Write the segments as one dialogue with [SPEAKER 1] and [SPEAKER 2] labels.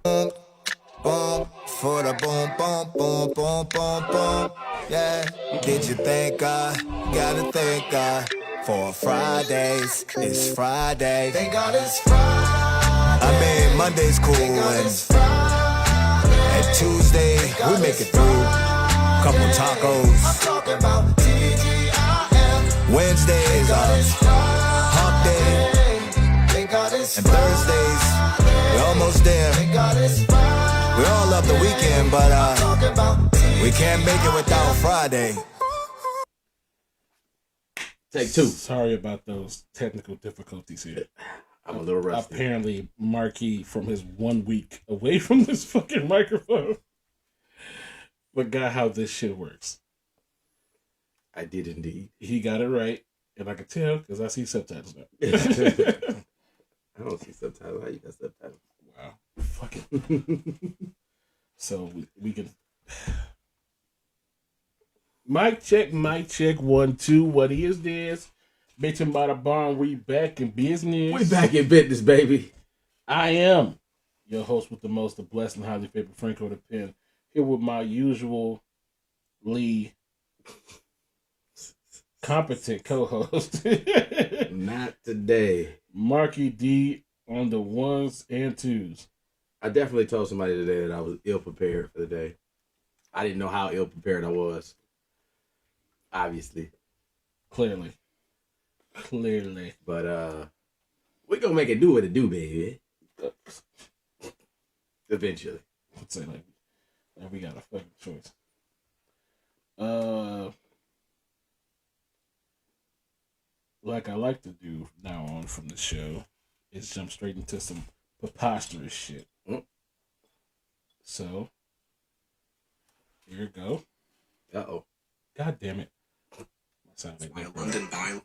[SPEAKER 1] Boom, for the boom, boom, boom, boom, boom, boom. Yeah, did you think I gotta thank God for Fridays? It's Friday. Thank God it's Friday. I mean, Monday's cool and Tuesday we make it through. Couple tacos. I'm talking about TGIF. Wednesday is hump day. And Thursdays, we're almost there. We all love the weekend, but we can't make it without Friday.
[SPEAKER 2] Take two.
[SPEAKER 3] Sorry about those technical difficulties here.
[SPEAKER 2] I'm a little rusty.
[SPEAKER 3] Apparently, Marquis, from his 1 week away from this fucking microphone, forgot how this shit works.
[SPEAKER 2] I did indeed.
[SPEAKER 3] He got it right, and I can tell because I see subtitles now.
[SPEAKER 2] I don't see subtitles. How you got subtitles?
[SPEAKER 3] Wow. Fuck it. So we can... Mic check, 1, 2. What is this? Bitchin' by the barn, we back in business.
[SPEAKER 2] We back in business, baby.
[SPEAKER 3] I am your host with the most, the blessed and highly favored Franco the Pen. Here with my usually competent co-host.
[SPEAKER 2] Not today.
[SPEAKER 3] Marky D on the ones and twos.
[SPEAKER 2] I definitely told somebody today that I was ill prepared for the day. I didn't know how ill prepared I was. Obviously.
[SPEAKER 3] Clearly.
[SPEAKER 2] But we're gonna make it do what it do, baby. Eventually.
[SPEAKER 3] I'd say like we got a fucking choice. Like I like to do now on from the show is jump straight into some preposterous shit. So here we go.
[SPEAKER 2] Uh-oh.
[SPEAKER 3] God damn it.
[SPEAKER 4] Why a London bylaw.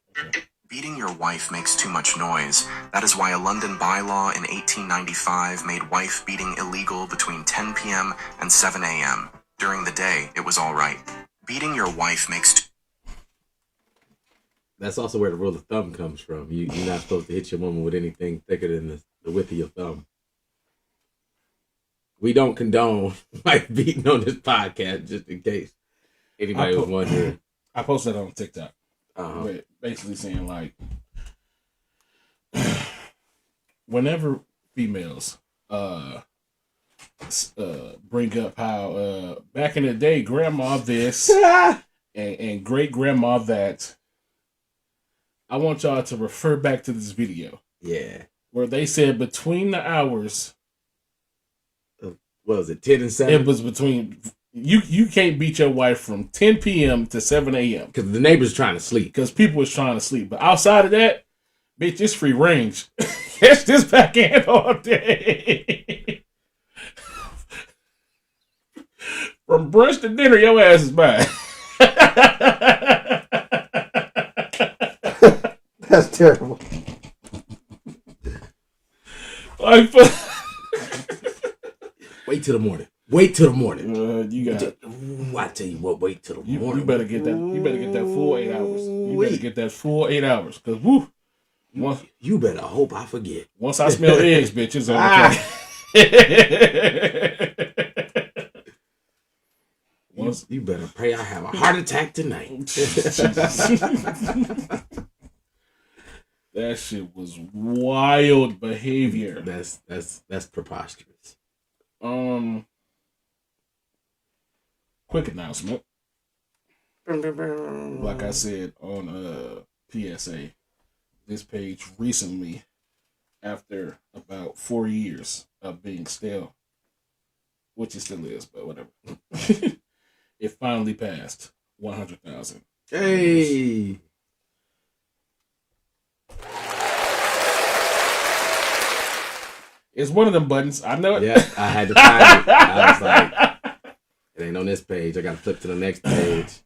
[SPEAKER 4] Beating your wife makes too much noise. That is why a London bylaw in 1895 made wife beating illegal between 10 p.m. and 7 a.m. During the day, it was all right. Beating your wife makes...
[SPEAKER 2] That's also where the rule of thumb comes from. You're not supposed to hit your woman with anything thicker than the width of your thumb. We don't condone wife beating on this podcast, just in case anybody was wondering.
[SPEAKER 3] I posted that on TikTok.
[SPEAKER 2] Uh-huh.
[SPEAKER 3] Basically saying like, whenever females bring up how back in the day grandma this and great grandma that, I want y'all to refer back to this video.
[SPEAKER 2] Yeah.
[SPEAKER 3] Where they said between the hours,
[SPEAKER 2] what was it, 10 and 7?
[SPEAKER 3] It was between... You can't beat your wife from 10 p.m. to 7 a.m.
[SPEAKER 2] Because the neighbor's trying to sleep.
[SPEAKER 3] Because people was trying to sleep. But outside of that, bitch, it's free range. Catch this backhand all day. From brunch to dinner, your ass is mine.
[SPEAKER 2] That's terrible.
[SPEAKER 3] Like,
[SPEAKER 2] wait till the morning. Wait till the morning.
[SPEAKER 3] You got.
[SPEAKER 2] I tell you what. Wait till the morning.
[SPEAKER 3] You better get that. You better get that full 8 hours. You better get that full 8 hours. Cause woo.
[SPEAKER 2] You better hope I forget.
[SPEAKER 3] Once I smell eggs, bitches on the
[SPEAKER 2] You better pray I have a heart attack tonight.
[SPEAKER 3] That shit was wild behavior.
[SPEAKER 2] That's preposterous.
[SPEAKER 3] Quick announcement. Like I said on PSA, this page recently, after about 4 years of being stale, which it still is, but whatever, it finally passed 100,000.
[SPEAKER 2] Hey!
[SPEAKER 3] It's one of them buttons. I know it.
[SPEAKER 2] Yeah, I had to find it. I was like, it ain't on this page. I got to flip to the next page.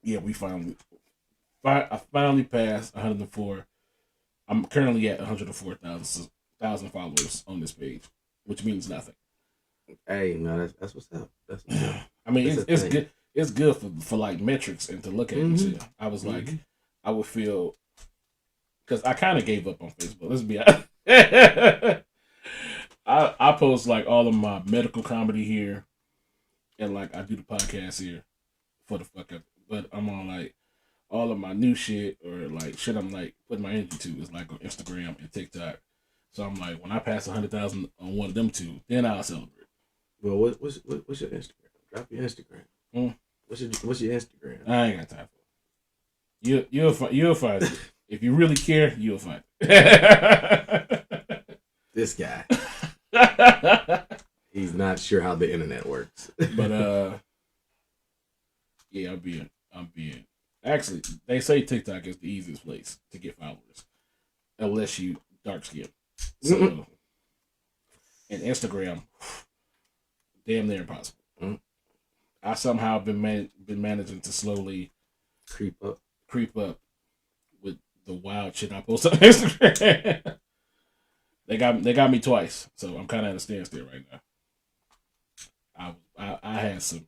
[SPEAKER 3] Yeah, I finally passed 104. I'm currently at 104,000 followers on this page, which means nothing.
[SPEAKER 2] Hey, no, that's what's up. That's what's up.
[SPEAKER 3] I mean, it's good. It's good for like metrics and to look at and shit. I was like, I would feel, because I kind of gave up on Facebook. Let's be honest. I post like all of my medical comedy here, and like I do the podcast here for the fuck up. But I'm on like all of my new shit or like shit I'm like putting my energy to is like on Instagram and TikTok. So I'm like, when I pass 100,000 on one of them two, then I'll celebrate.
[SPEAKER 2] Well, what's your Instagram? Drop your Instagram. What's your Instagram?
[SPEAKER 3] I ain't got time for it. You'll find it. If you really care, you'll find it.
[SPEAKER 2] This guy. He's not sure how the internet works.
[SPEAKER 3] But yeah, I'm being. Actually, they say TikTok is the easiest place to get followers, unless you dark skin. So, and Instagram, damn near impossible. I somehow been managing to slowly
[SPEAKER 2] creep up
[SPEAKER 3] with the wild shit I post on Instagram. They got me twice, so I'm kind of at a standstill right now. I had some,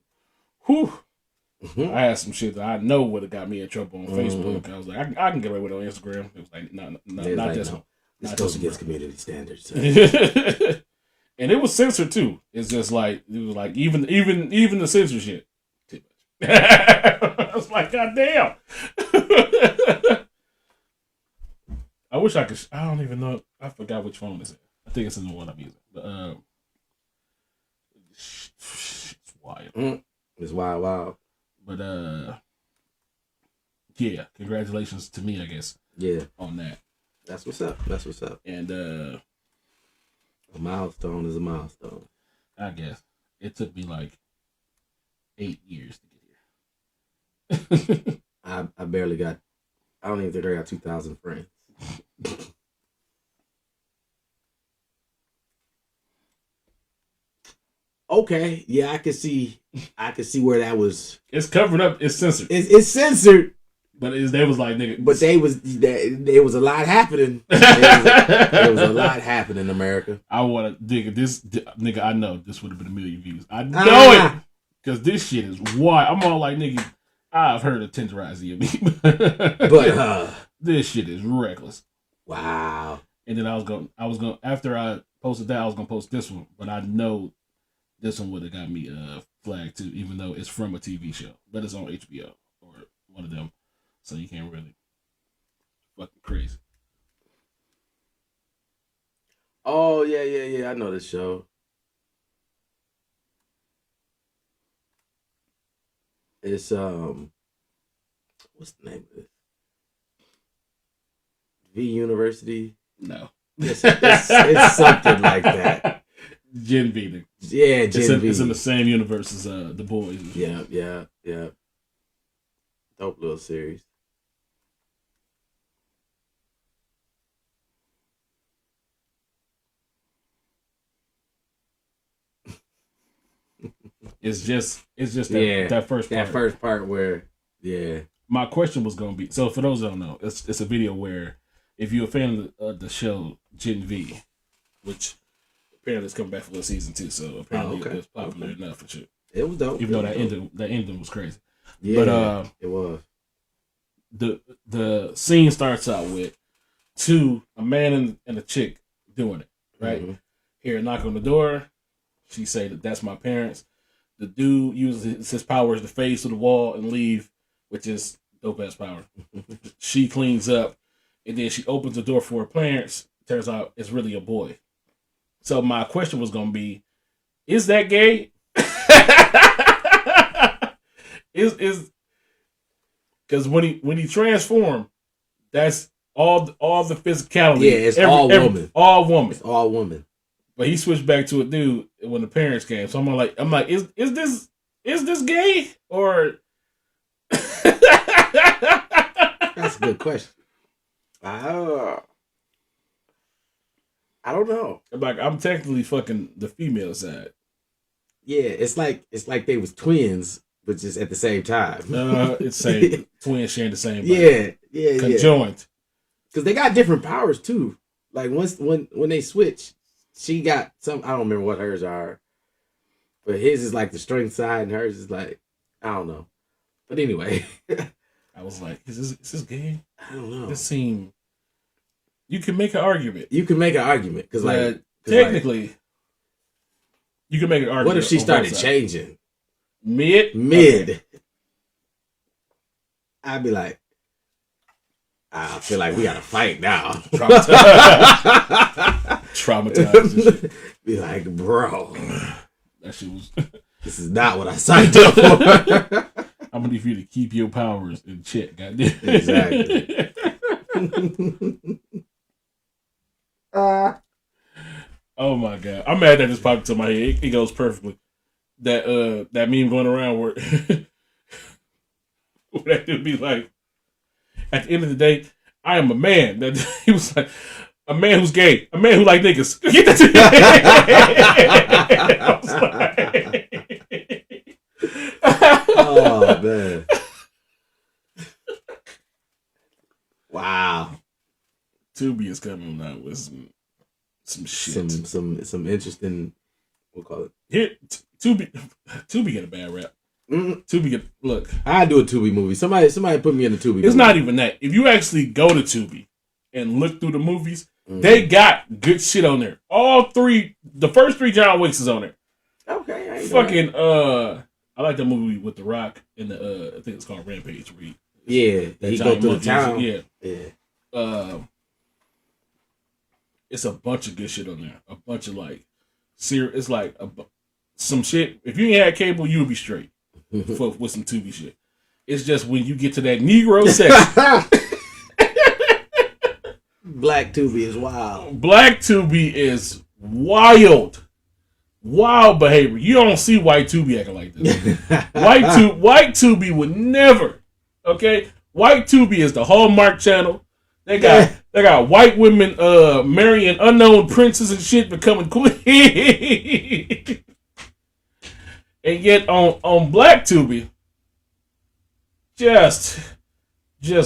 [SPEAKER 3] I had some shit that I know would have got me in trouble on Facebook. I was like, I can get away with it on Instagram. It was like, not this one.
[SPEAKER 2] This goes against community standards.
[SPEAKER 3] And it was censored too. It's just like it was like even the censorship. Too much. I was like, God damn. I wish I could. I don't even know. I forgot which phone this is. I think it's in the one I'm using. But it's wild.
[SPEAKER 2] It's wild.
[SPEAKER 3] But yeah. Congratulations to me, I guess.
[SPEAKER 2] Yeah.
[SPEAKER 3] On that.
[SPEAKER 2] That's what's up.
[SPEAKER 3] And
[SPEAKER 2] a milestone is a milestone.
[SPEAKER 3] I guess it took me like 8 years to get here.
[SPEAKER 2] I barely got. I don't even think I got 2,000 friends. Okay, yeah, I can see where that was.
[SPEAKER 3] It's covered up. It's censored.
[SPEAKER 2] It's censored.
[SPEAKER 3] But they was like, nigga.
[SPEAKER 2] But there was a lot happening. There was a lot happening in America.
[SPEAKER 3] I want to dig this, nigga. I know this would have been 1 million views. I know it because this shit is wild. I'm all like, nigga. I've heard of tenderizing you,
[SPEAKER 2] but
[SPEAKER 3] this shit is reckless.
[SPEAKER 2] Wow.
[SPEAKER 3] And then I was going after I posted that, I was gonna post this one, but I know this one would have got me flagged too, even though it's from a TV show, but it's on HBO or one of them. So you can't really fucking crazy.
[SPEAKER 2] Oh yeah. I know this show. It's what's the name of it? V University?
[SPEAKER 3] No.
[SPEAKER 2] It's something like that.
[SPEAKER 3] Gen V.
[SPEAKER 2] Yeah, Gen V.
[SPEAKER 3] It's in the same universe as The Boys.
[SPEAKER 2] Yeah. Dope little series.
[SPEAKER 3] It's just that first part.
[SPEAKER 2] That first part where, yeah.
[SPEAKER 3] My question was gonna be, so for those who don't know, it's a video where if you're a fan of the show Gen V, which apparently is coming back for season 2, so apparently it was popular enough for shit.
[SPEAKER 2] It was dope.
[SPEAKER 3] Even though that ending was crazy.
[SPEAKER 2] Yeah,
[SPEAKER 3] but
[SPEAKER 2] it was.
[SPEAKER 3] The scene starts out with a man and a chick doing it, right?
[SPEAKER 2] Mm-hmm.
[SPEAKER 3] Hear a knock on the door. She say that's my parents. The dude uses his powers to phase to the wall and leave, which is dope ass power. She cleans up, and then she opens the door for her parents. Turns out it's really a boy. So my question was gonna be, is that gay? is because when he transformed, that's all the physicality.
[SPEAKER 2] Yeah, it's all woman.
[SPEAKER 3] All woman.
[SPEAKER 2] It's all woman.
[SPEAKER 3] But he switched back to a dude when the parents came. So I'm like, is this gay or?
[SPEAKER 2] That's a good question. I don't know.
[SPEAKER 3] I'm technically fucking the female side.
[SPEAKER 2] Yeah, it's like they was twins, but just at the same time.
[SPEAKER 3] It's same twins sharing the same body.
[SPEAKER 2] Yeah.
[SPEAKER 3] Conjoined.
[SPEAKER 2] Because they got different powers too. Like when they switch, she got some. I don't remember what hers are, but his is like the strength side, and hers is like I don't know. But anyway,
[SPEAKER 3] I was like, is this gay?
[SPEAKER 2] I don't know.
[SPEAKER 3] This seemed. You can make an argument.
[SPEAKER 2] You can make an argument because
[SPEAKER 3] technically, You can make an argument.
[SPEAKER 2] What if she
[SPEAKER 3] on
[SPEAKER 2] started
[SPEAKER 3] both sides.
[SPEAKER 2] changing?
[SPEAKER 3] Mid?
[SPEAKER 2] Okay. I'd be like, I feel like we got to fight now.
[SPEAKER 3] Traumatized.
[SPEAKER 2] Be like, bro.
[SPEAKER 3] That shit was...
[SPEAKER 2] This is not what I signed up for.
[SPEAKER 3] I'm gonna need you to keep your powers in check, goddamn.
[SPEAKER 2] Exactly.
[SPEAKER 3] Oh my god, I'm mad that this popped into my head. It goes perfectly. That meme going around where, where that dude be like, at the end of the day, I am a man. That he was like, a man who's gay, a man who like niggas. Get that to I was like,
[SPEAKER 2] oh man. Wow.
[SPEAKER 3] Tubi is coming out with some shit.
[SPEAKER 2] Some interesting, we'll call it.
[SPEAKER 3] Here, Tubi get a bad rap. Tubi get, look.
[SPEAKER 2] I do a Tubi movie. Somebody put me in a Tubi movie.
[SPEAKER 3] It's not even that. If you actually go to Tubi and look through the movies, they got good shit on there. The first 3 John Wicks is on there.
[SPEAKER 2] Okay.
[SPEAKER 3] Fucking, I like that movie with The Rock and I think it's called Rampage.
[SPEAKER 2] Yeah, he go through the town.
[SPEAKER 3] Yeah.
[SPEAKER 2] Yeah.
[SPEAKER 3] It's a bunch of good shit on there. A bunch of like, it's like some shit. If you ain't had cable, you would be straight with some Tubi shit. It's just when you get to that Negro section.
[SPEAKER 2] Black Tubi is wild.
[SPEAKER 3] Black Tubi is wild. Wild behavior. You don't see white Tubi acting like this. White Tubi would never. Okay? White Tubi is the Hallmark Channel. They got white women marrying unknown princes and shit becoming queen. And yet on Black Tubi, just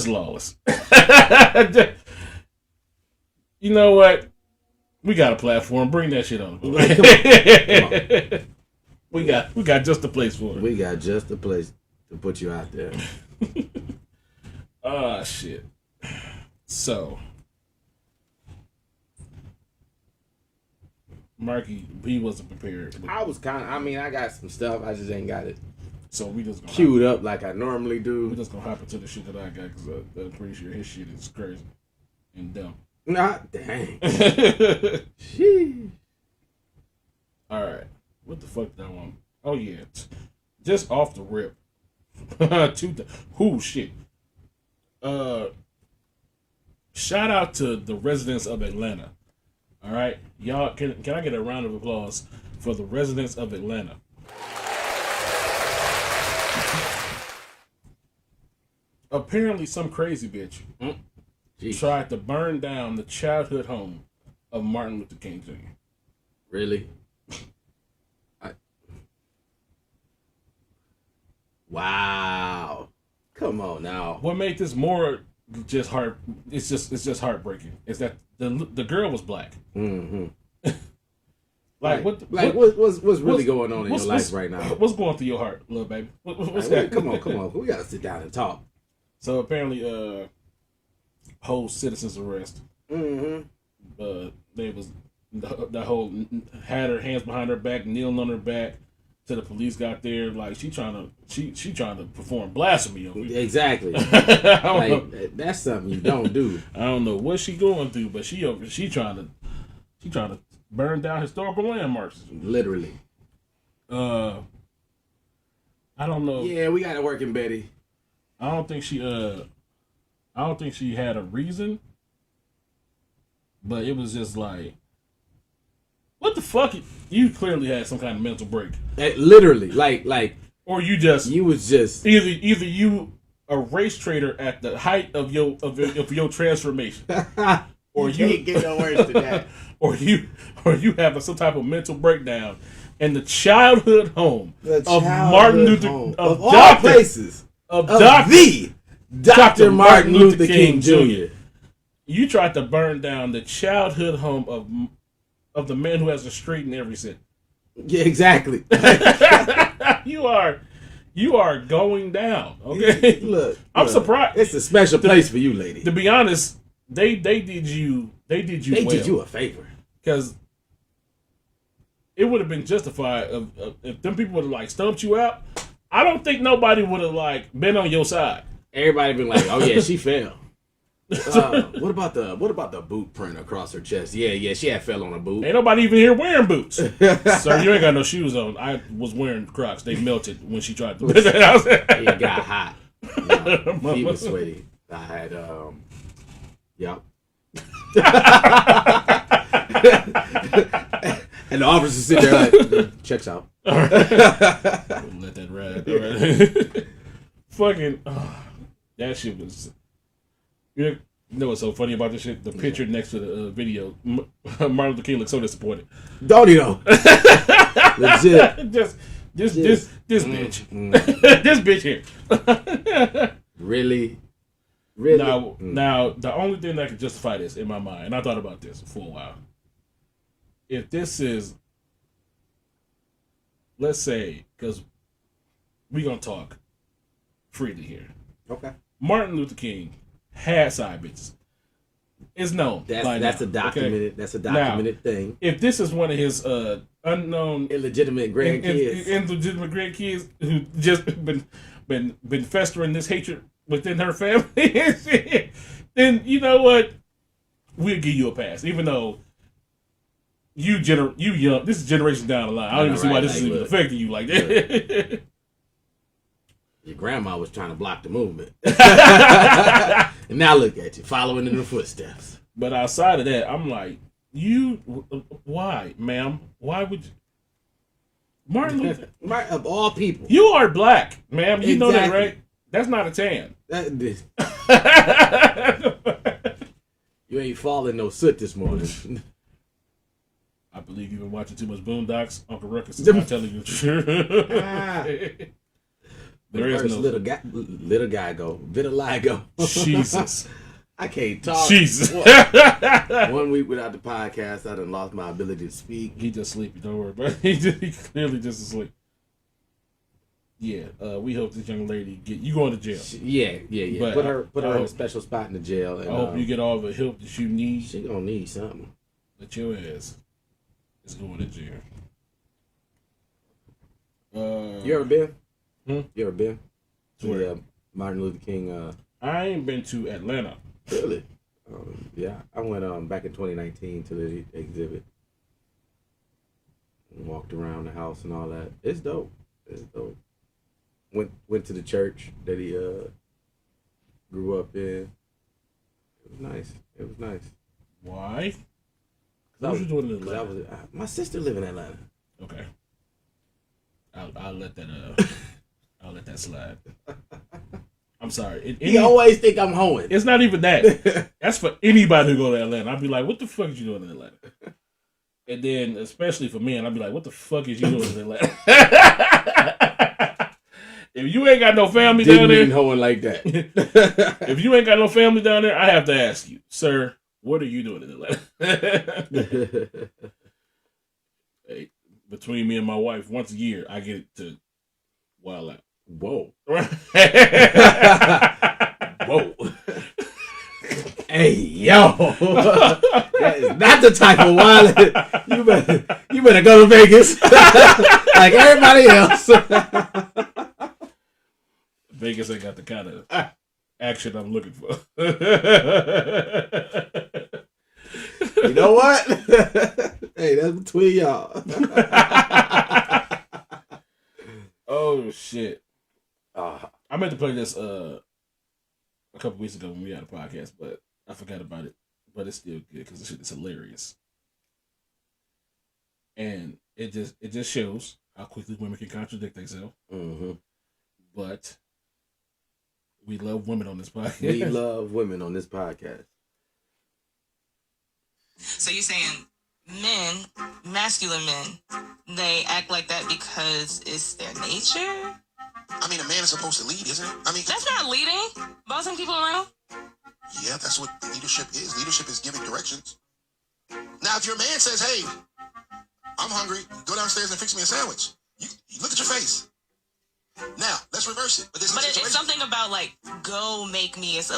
[SPEAKER 3] lawless. You know what? We got a platform. Bring that shit on. Come on. We got just a place for it.
[SPEAKER 2] We got just a place to put you out there.
[SPEAKER 3] Shit. So, Marky, he wasn't prepared.
[SPEAKER 2] I was I got some stuff. I just ain't got it.
[SPEAKER 3] So we just gonna
[SPEAKER 2] queued up like I normally do.
[SPEAKER 3] We just gonna hop into the shit that I got because I'm pretty sure his shit is crazy and dumb.
[SPEAKER 2] Nah, dang. Sheesh.
[SPEAKER 3] All right. What the fuck did I want? Oh yeah, just off the rip. Shit. Shout out to the residents of Atlanta. All right, y'all. Can I get a round of applause for the residents of Atlanta? Apparently, some crazy bitch tried to burn down the childhood home of Martin Luther King Jr.
[SPEAKER 2] Really? Wow. Come on now.
[SPEAKER 3] What made this more just it's just heartbreaking is that the girl was black.
[SPEAKER 2] Mm-hmm.
[SPEAKER 3] What's
[SPEAKER 2] really going on in your life right now?
[SPEAKER 3] What's going through your heart, little baby?
[SPEAKER 2] Come on. We gotta sit down and talk.
[SPEAKER 3] So apparently, whole citizen's arrest.
[SPEAKER 2] Mm-hmm.
[SPEAKER 3] They was the whole had her hands behind her back, kneeling on her back. Till the police got there, like she trying to perform blasphemy on me.
[SPEAKER 2] Exactly. That's something you don't do.
[SPEAKER 3] I don't know what she going through, but she trying to burn down historical landmarks.
[SPEAKER 2] Literally.
[SPEAKER 3] I don't know.
[SPEAKER 2] Yeah, we got it working, Betty.
[SPEAKER 3] I don't think she had a reason, but it was just like, what the fuck? You clearly had some kind of mental break.
[SPEAKER 2] Literally, like,
[SPEAKER 3] or you was just either you a race trader at the height of your transformation, or you
[SPEAKER 2] can't get no worse than that,
[SPEAKER 3] or you have some type of mental breakdown in the childhood home of Martin Luther
[SPEAKER 2] of all places
[SPEAKER 3] of
[SPEAKER 2] Dr. Martin Luther King Jr.
[SPEAKER 3] You tried to burn down the childhood home of the man who has a straight in every city.
[SPEAKER 2] Yeah, exactly.
[SPEAKER 3] You are going down. Okay,
[SPEAKER 2] look,
[SPEAKER 3] I'm surprised.
[SPEAKER 2] It's a special place for you, lady.
[SPEAKER 3] To be honest, they did you well.
[SPEAKER 2] Did you a favor
[SPEAKER 3] because it would have been justified if them people would have like stumped you out. I don't think nobody would have like been on your side.
[SPEAKER 2] Everybody been like, "Oh yeah, she fell." What about the boot print across her chest? Yeah, she had fell on a boot.
[SPEAKER 3] Ain't nobody even here wearing boots. Sir, you ain't got no shoes on. I was wearing Crocs. They melted when she tried to.
[SPEAKER 2] It got hot. No, feet was sweaty. I had yep. And the officer sit there like, checks out.
[SPEAKER 3] Let that ride. All right. Fucking, that shit was. You know what's so funny about this shit? The picture next to the video. Martin Luther King looks so disappointed.
[SPEAKER 2] Don't he though? Legit.
[SPEAKER 3] This bitch. This bitch here.
[SPEAKER 2] Really?
[SPEAKER 3] Now, the only thing that could justify this in my mind, and I thought about this for a while. If this is, let's say, because we're going to talk freely here.
[SPEAKER 2] Okay.
[SPEAKER 3] Martin Luther King had side bitches. It's known.
[SPEAKER 2] That's a documented. Okay? That's a documented thing.
[SPEAKER 3] If this is one of his unknown
[SPEAKER 2] illegitimate grandkids,
[SPEAKER 3] illegitimate grandkids who just been festering this hatred within her family, then you know what? We'll give you a pass, even though you young. This is generations down the line. I don't even see why this is even affecting you like that.
[SPEAKER 2] Your grandma was trying to block the movement. And now look at you, following in the footsteps.
[SPEAKER 3] But outside of that, I'm like, why, ma'am? Why would you? Martin Luther.
[SPEAKER 2] Of all people.
[SPEAKER 3] You are black, ma'am. You know that, right? That's not a tan.
[SPEAKER 2] You ain't falling no soot this morning.
[SPEAKER 3] I believe you've been watching too much Boondocks. Uncle Ruckus is not telling you the truth.
[SPEAKER 2] There is no little guy go vitiligo.
[SPEAKER 3] Jesus,
[SPEAKER 2] I can't talk.
[SPEAKER 3] Jesus.
[SPEAKER 2] 1 week without the podcast, I done lost my ability to speak.
[SPEAKER 3] He just sleepy. Don't worry about it. He clearly just asleep. Yeah, we hope this young lady you going to jail.
[SPEAKER 2] Yeah. But put her in a special spot in the jail. And,
[SPEAKER 3] I hope you get all the help that you need.
[SPEAKER 2] She gonna need something.
[SPEAKER 3] But your ass is going to jail.
[SPEAKER 2] You ever been?
[SPEAKER 3] Hmm?
[SPEAKER 2] You ever been to
[SPEAKER 3] the
[SPEAKER 2] Martin Luther King?
[SPEAKER 3] I ain't been to Atlanta.
[SPEAKER 2] Really? Yeah, I went back in 2019 to the exhibit. And walked around the house and all that. It's dope. Went to the church that he grew up in. It was nice.
[SPEAKER 3] Why? What was you doing in Atlanta?
[SPEAKER 2] My sister live in Atlanta.
[SPEAKER 3] Okay. I'll let that slide. I'm sorry.
[SPEAKER 2] He always think I'm hoeing.
[SPEAKER 3] It's not even that. That's for anybody who go to Atlanta. I'd be like, what the fuck is you doing in Atlanta? And then, especially for men, I'd be like, what the fuck is you doing in Atlanta? If you ain't got no family down there.
[SPEAKER 2] Didn't hoeing like that.
[SPEAKER 3] If you ain't got no family down there, I have to ask you, sir, what are you doing in Atlanta? Hey, between me and my wife, once a year, I get to wild out.
[SPEAKER 2] Whoa. Whoa. Hey, yo. That is not the type of wild. You better go to Vegas. Like everybody else.
[SPEAKER 3] Vegas ain't got the kind of action I'm looking for.
[SPEAKER 2] You know what? Hey, that's between y'all.
[SPEAKER 3] Oh, shit. I meant to play this a couple weeks ago when we had a podcast, but I forgot about it. But it's still good because this shit is hilarious. And it just shows how quickly women can contradict themselves.
[SPEAKER 2] Mm-hmm.
[SPEAKER 3] But we love women on this podcast.
[SPEAKER 2] We love women on this podcast.
[SPEAKER 5] So you're saying men, masculine men, they act like that because it's their nature?
[SPEAKER 6] I mean, a man is supposed to lead, isn't it? I mean,
[SPEAKER 5] that's not leading. Bossing people around.
[SPEAKER 6] Yeah, that's what leadership is. Leadership is giving directions. Now, if your man says, "Hey, I'm hungry. Go downstairs and fix me a sandwich," you look at your face. Now, let's reverse it.
[SPEAKER 5] But it's something about like go make me. It's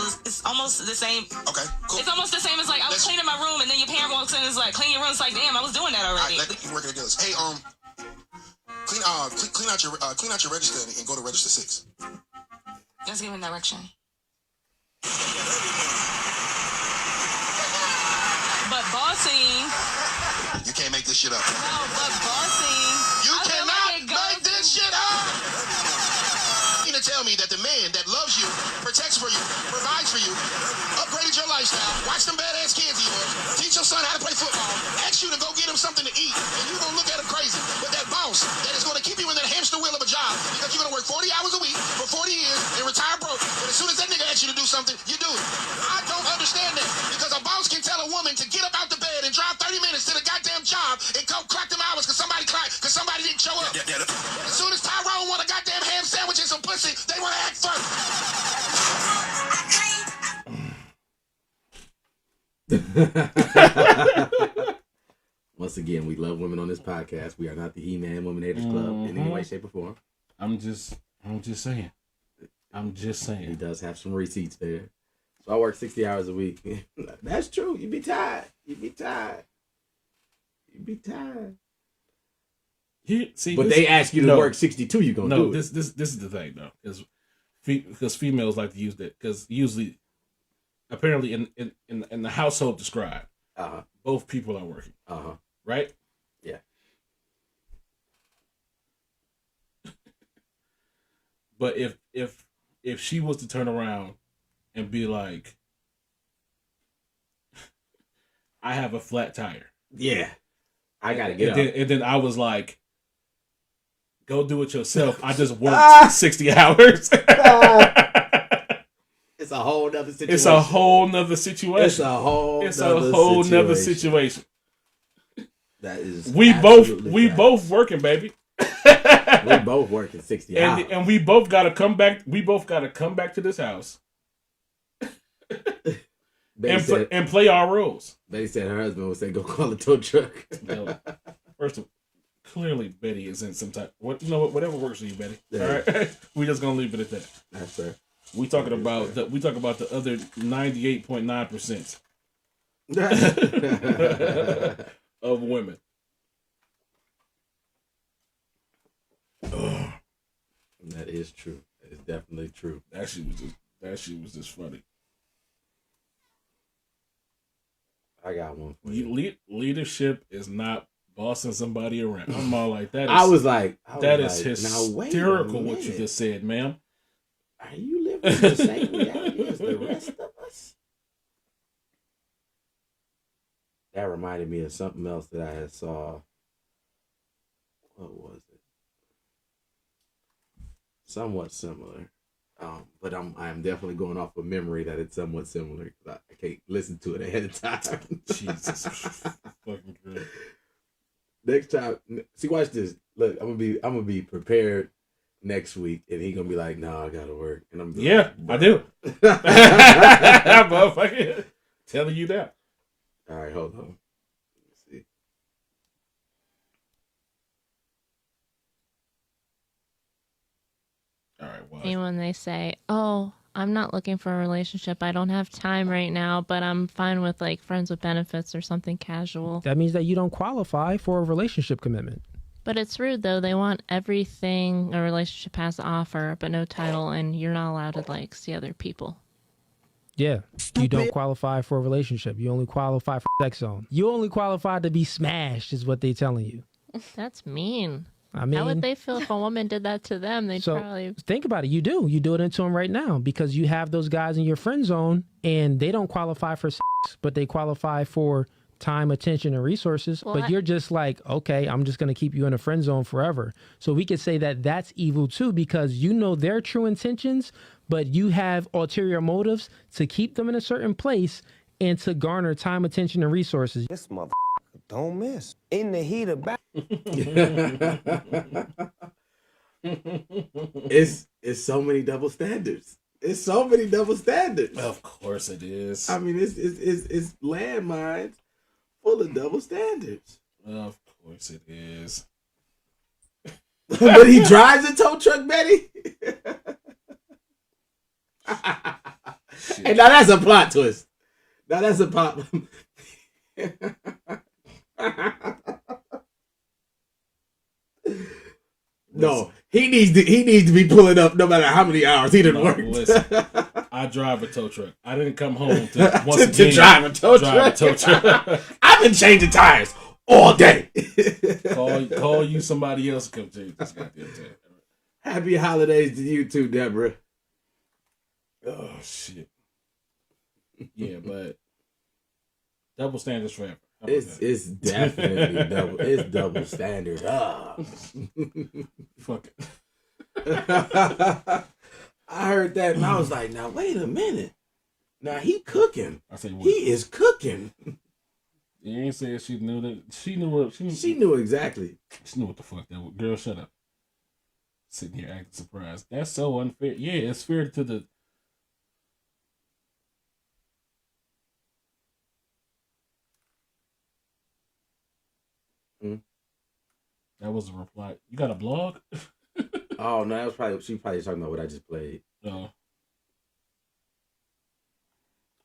[SPEAKER 5] almost the same.
[SPEAKER 6] Okay, cool.
[SPEAKER 5] It's almost the same as like I was cleaning my room and then your parent walks in and is like, clean your room. It's like, damn, I was doing that already.
[SPEAKER 6] All right, let me work it together. Hey, clean out your register and go to register 6.
[SPEAKER 5] Just give me direction. But bossing.
[SPEAKER 6] You can't make this shit up.
[SPEAKER 5] No, but bossing.
[SPEAKER 6] You
[SPEAKER 5] I feel
[SPEAKER 6] cannot
[SPEAKER 5] like it goes-
[SPEAKER 6] make this shit up. You to tell me that the man that loves you, protects for you, provides for you, upgraded your lifestyle, watch them badass kids of yours, teach your son how to play football, ask you to go get him something to eat, and you gonna look at him crazy. But that boss that is gonna keep you in that hamster wheel of a job because you're gonna work 40 hours a week for 40 years and retire broke. But as soon as that nigga asks you to do something, you do it. I don't understand that because a boss can tell a woman to get up out the bed and drive 30 minutes to the goddamn job and go clock them hours because somebody didn't show up. As soon as Tyrone want a goddamn ham sandwich and some pussy, they want to act first.
[SPEAKER 2] Once again, we love women on this podcast. We are not the He-Man Woman Haters Club in any way, shape, or form.
[SPEAKER 3] I'm just saying.
[SPEAKER 2] He does have some receipts there. So I work 60 hours a week. That's true. You'd be tired. But they ask you to work 62, you're going to do it.
[SPEAKER 3] This is the thing, though. Because females like to use that. Because usually, apparently in the household described, both people are working. Right?
[SPEAKER 2] Yeah.
[SPEAKER 3] But if she was to turn around and be like, I have a flat tire.
[SPEAKER 2] Yeah. I got to get up.
[SPEAKER 3] And then I was like, go do it yourself. I just worked 60 hours.
[SPEAKER 2] It's a whole nother situation.
[SPEAKER 3] It's a whole nother situation.
[SPEAKER 2] That is
[SPEAKER 3] we both working, baby.
[SPEAKER 2] We both working 60 hours.
[SPEAKER 3] And we both gotta come back. We both gotta come back to this house and play our roles.
[SPEAKER 2] Betty said her husband would say, "Go call a tow truck."
[SPEAKER 3] No. First of all, clearly Betty is in some type. Whatever works for you, Betty.
[SPEAKER 2] Yeah.
[SPEAKER 3] All right, we just gonna leave it at that.
[SPEAKER 2] That's fair.
[SPEAKER 3] We talking about the other 98.9% of women.
[SPEAKER 2] That is true. That is definitely true.
[SPEAKER 3] That shit was just funny.
[SPEAKER 2] I got one for you.
[SPEAKER 3] Leadership is not bossing somebody around. I'm all like that.
[SPEAKER 2] I was like,
[SPEAKER 3] hysterical what you just said, ma'am.
[SPEAKER 2] Are you living the same reality as the rest of us? That reminded me of something else that I had saw. What was it? Somewhat similar. But I'm definitely going off of memory that it's somewhat similar. I can't listen to it ahead of time.
[SPEAKER 3] Jesus fucking Christ.
[SPEAKER 2] Next time, see, watch this. Look, I'm gonna be prepared next week, and he gonna be like, "No, I gotta work," and I'm
[SPEAKER 3] like, I do. Motherfucker, telling you that.
[SPEAKER 2] All right, hold on. Let's see.
[SPEAKER 3] All right. Well,
[SPEAKER 7] when they say, "Oh, I'm not looking for a relationship. I don't have time right now, but I'm fine with like friends with benefits or something casual."
[SPEAKER 8] That means that you don't qualify for a relationship commitment.
[SPEAKER 7] But it's rude though. They want everything a relationship has to offer, but no title, and you're not allowed to like see other people.
[SPEAKER 8] Yeah, you don't qualify for a relationship. You only qualify for sex zone. You only qualify to be smashed, is what they telling you.
[SPEAKER 7] That's mean.
[SPEAKER 8] I mean,
[SPEAKER 7] how would they feel if a woman did that to them? They'd probably
[SPEAKER 8] think about it. You do it into them right now because you have those guys in your friend zone and they don't qualify for sex, but they qualify for time, attention, and resources.
[SPEAKER 7] Well,
[SPEAKER 8] but you're just like, okay, I'm just going to keep you in a friend zone forever. So we could say that that's evil too because you know their true intentions, but you have ulterior motives to keep them in a certain place and to garner time, attention, and resources.
[SPEAKER 9] This motherfucker don't miss. In the heat of battle.
[SPEAKER 2] It's so many double standards. It's so many double standards.
[SPEAKER 3] Of course it is.
[SPEAKER 2] I mean, it's landmines full of double standards.
[SPEAKER 3] Of course it is.
[SPEAKER 2] But he drives a tow truck, Betty. Hey, now that's a plot twist. Now that's a plot. No, he needs to be pulling up no matter how many hours he didn't work.
[SPEAKER 3] Listen, I drive a tow truck. I didn't come home to once
[SPEAKER 2] to
[SPEAKER 3] again
[SPEAKER 2] drive a tow truck. I've been changing tires all day.
[SPEAKER 3] call you somebody else to come change this goddamn tire.
[SPEAKER 2] Happy holidays to you too, Deborah.
[SPEAKER 3] Oh shit. Yeah, but double standards forever.
[SPEAKER 2] It's definitely double. It's double standard.
[SPEAKER 3] Fuck it.
[SPEAKER 2] I heard that and I was like, now wait a minute. Now he cooking.
[SPEAKER 3] I say what?
[SPEAKER 2] He is cooking.
[SPEAKER 3] You ain't saying she knew that. She knew what.
[SPEAKER 2] She knew exactly.
[SPEAKER 3] She knew what the fuck that was. Girl, shut up. Sitting here acting surprised. That's so unfair. Yeah, it's fair to the. That was a reply. You got a blog?
[SPEAKER 2] Oh no, that was probably she probably talking about what I just played.
[SPEAKER 3] No.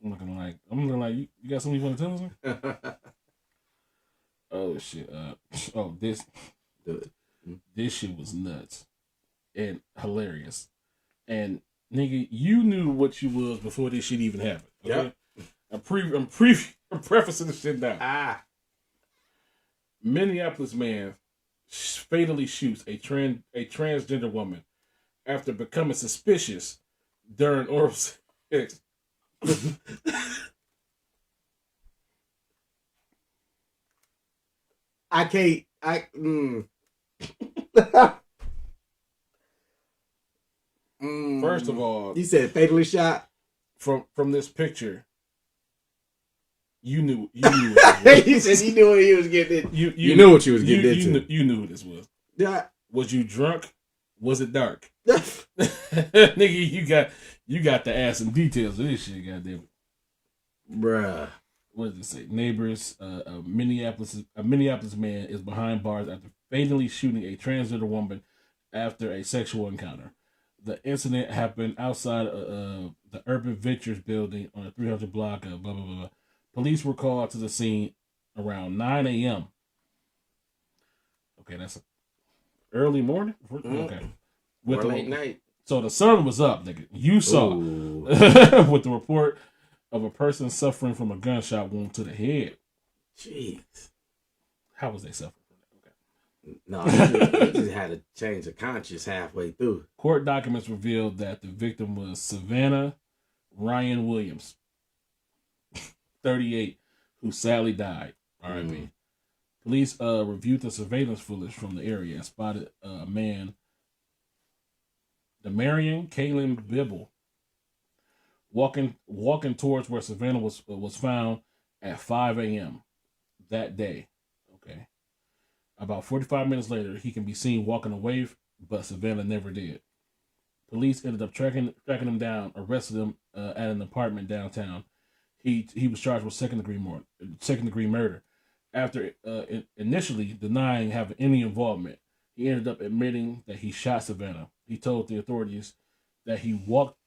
[SPEAKER 3] I'm looking like you got something you want to tell us? Oh shit. This shit was nuts and hilarious. And nigga, you knew what you was before this shit even happened. Okay? Yep. I'm prefacing this shit now. Minneapolis man fatally shoots a transgender woman after becoming suspicious during oral sex.
[SPEAKER 2] I can't.
[SPEAKER 3] First of all,
[SPEAKER 2] you said fatally shot
[SPEAKER 3] from this picture. You knew.
[SPEAKER 2] He said you knew what he was getting into.
[SPEAKER 3] You
[SPEAKER 2] knew what you was getting into.
[SPEAKER 3] You knew who this was.
[SPEAKER 2] Yeah.
[SPEAKER 3] Was you drunk? Was it dark? Nigga, you got to add some details of this shit, goddamn.
[SPEAKER 2] Bruh.
[SPEAKER 3] What does it say? Neighbors, a Minneapolis man is behind bars after fatally shooting a transgender woman after a sexual encounter. The incident happened outside the Urban Ventures building on the 300 block of blah, blah, blah. Police were called to the scene around 9 a.m. Okay, that's early morning? Okay.
[SPEAKER 2] Or late night.
[SPEAKER 3] So the sun was up, nigga. You saw with the report of a person suffering from a gunshot wound to the head.
[SPEAKER 2] Jeez.
[SPEAKER 3] How was they suffering from that? Okay.
[SPEAKER 2] No, he just had to change the conscience halfway through.
[SPEAKER 3] Court documents revealed that the victim was Savannah Ryan Williams, 38, who sadly died. R.I.P. Police reviewed the surveillance footage from the area and spotted a man, Demarion Kalen Bibble, walking towards where Savannah was found at 5 a.m. that day. Okay. About 45 minutes later, he can be seen walking away, but Savannah never did. Police ended up tracking him down, arrested him at an apartment downtown. He was charged with second degree murder. After initially denying having any involvement, he ended up admitting that he shot Savannah. He told the authorities that he walked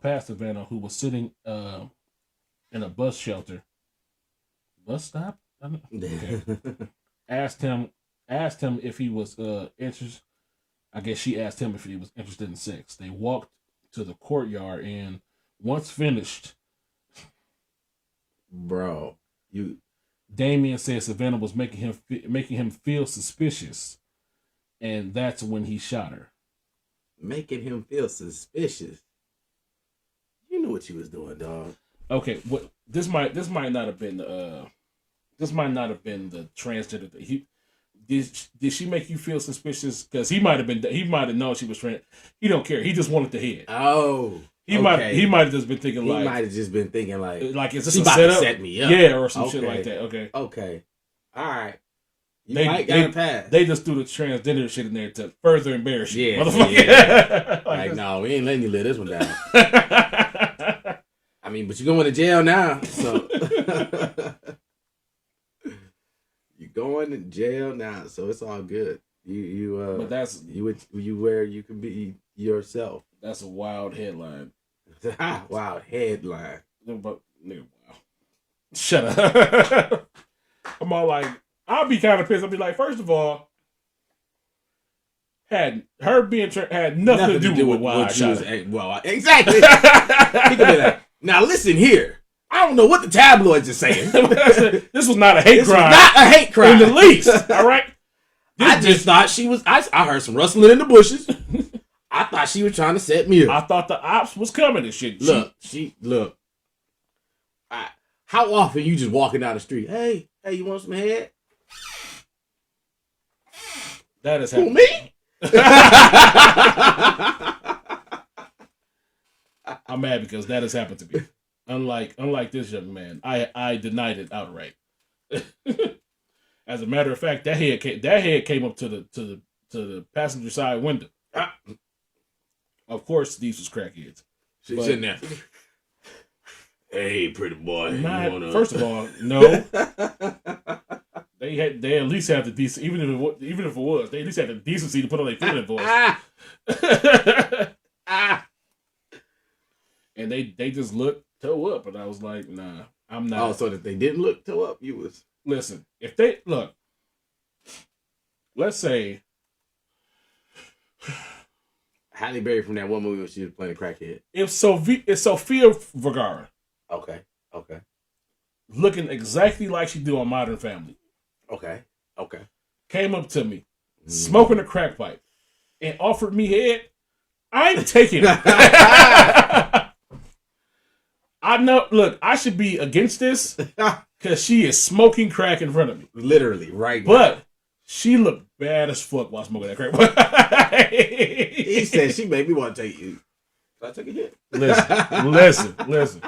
[SPEAKER 3] past Savannah, who was sitting in a bus shelter. Bus stop? Okay. Asked him if he was interested. I guess she asked him if he was interested in sex. They walked to the courtyard, and once finished,
[SPEAKER 2] bro,
[SPEAKER 3] Damien said Savannah was making him feel suspicious, and that's when he shot her.
[SPEAKER 2] Making him feel suspicious. You knew what you was doing, dog.
[SPEAKER 3] Okay, this might not have been the transgender thing. Did she make you feel suspicious? Because he might have known she was trans. He don't care. He just wanted the head.
[SPEAKER 2] Oh.
[SPEAKER 3] He might have just been thinking like is this
[SPEAKER 2] she
[SPEAKER 3] a
[SPEAKER 2] about
[SPEAKER 3] setup?
[SPEAKER 2] To set me up.
[SPEAKER 3] Yeah, or some shit like that. Okay.
[SPEAKER 2] Okay. All right.
[SPEAKER 3] They got a pass. They just threw the transgender shit in there to further embarrass you, motherfucker.
[SPEAKER 2] Yeah. like no, we ain't letting you live this one down. I mean, but you're going to jail now, so you're going to jail now, so it's all good.
[SPEAKER 3] But that's
[SPEAKER 2] you where you can be yourself.
[SPEAKER 3] That's a wild headline.
[SPEAKER 2] Wow, headline.
[SPEAKER 3] But nigga, wow. Shut up. I'm all like, I'll be kind of pissed. I'll be like, first of all, had her being had nothing to do with why I shot her.
[SPEAKER 2] Well, exactly. He could be like, now listen here. I don't know what the tabloids are saying.
[SPEAKER 3] This was not a hate crime.
[SPEAKER 2] Not a hate crime
[SPEAKER 3] in the least. All right.
[SPEAKER 2] I just thought she was. I heard some rustling in the bushes. I thought she was trying to set me up.
[SPEAKER 3] I thought the ops was coming and shit.
[SPEAKER 2] Look. How often you just walking down the street? Hey, you want some head?
[SPEAKER 3] That is
[SPEAKER 2] Who,
[SPEAKER 3] happening.
[SPEAKER 2] me?
[SPEAKER 3] I'm mad because that has happened to me. Unlike this young man, I denied it outright. As a matter of fact, that head came up to the passenger side window. Of course, these was crackheads.
[SPEAKER 2] She's sitting there. Hey, pretty boy.
[SPEAKER 3] First of all, no. They at least have the decent, even if it was, they at least had the decency to put on their feminine voice. And they just looked toe up, and I was like, nah, I'm not.
[SPEAKER 2] Oh, so that they didn't look toe up, you was.
[SPEAKER 3] Listen, if they look, let's say
[SPEAKER 2] Halle Berry from that one movie when she was playing a crackhead.
[SPEAKER 3] It's Sofia Vergara.
[SPEAKER 2] Okay.
[SPEAKER 3] Looking exactly like she do on Modern Family.
[SPEAKER 2] Okay.
[SPEAKER 3] Came up to me, smoking a crack pipe, and offered me head. I ain't taking it. I know. Look, I should be against this because she is smoking crack in front of me.
[SPEAKER 2] Literally, right now.
[SPEAKER 3] But she looked bad as fuck while smoking that crack pipe.
[SPEAKER 2] He said she made me want to take you. Can I take a hit?
[SPEAKER 3] Listen.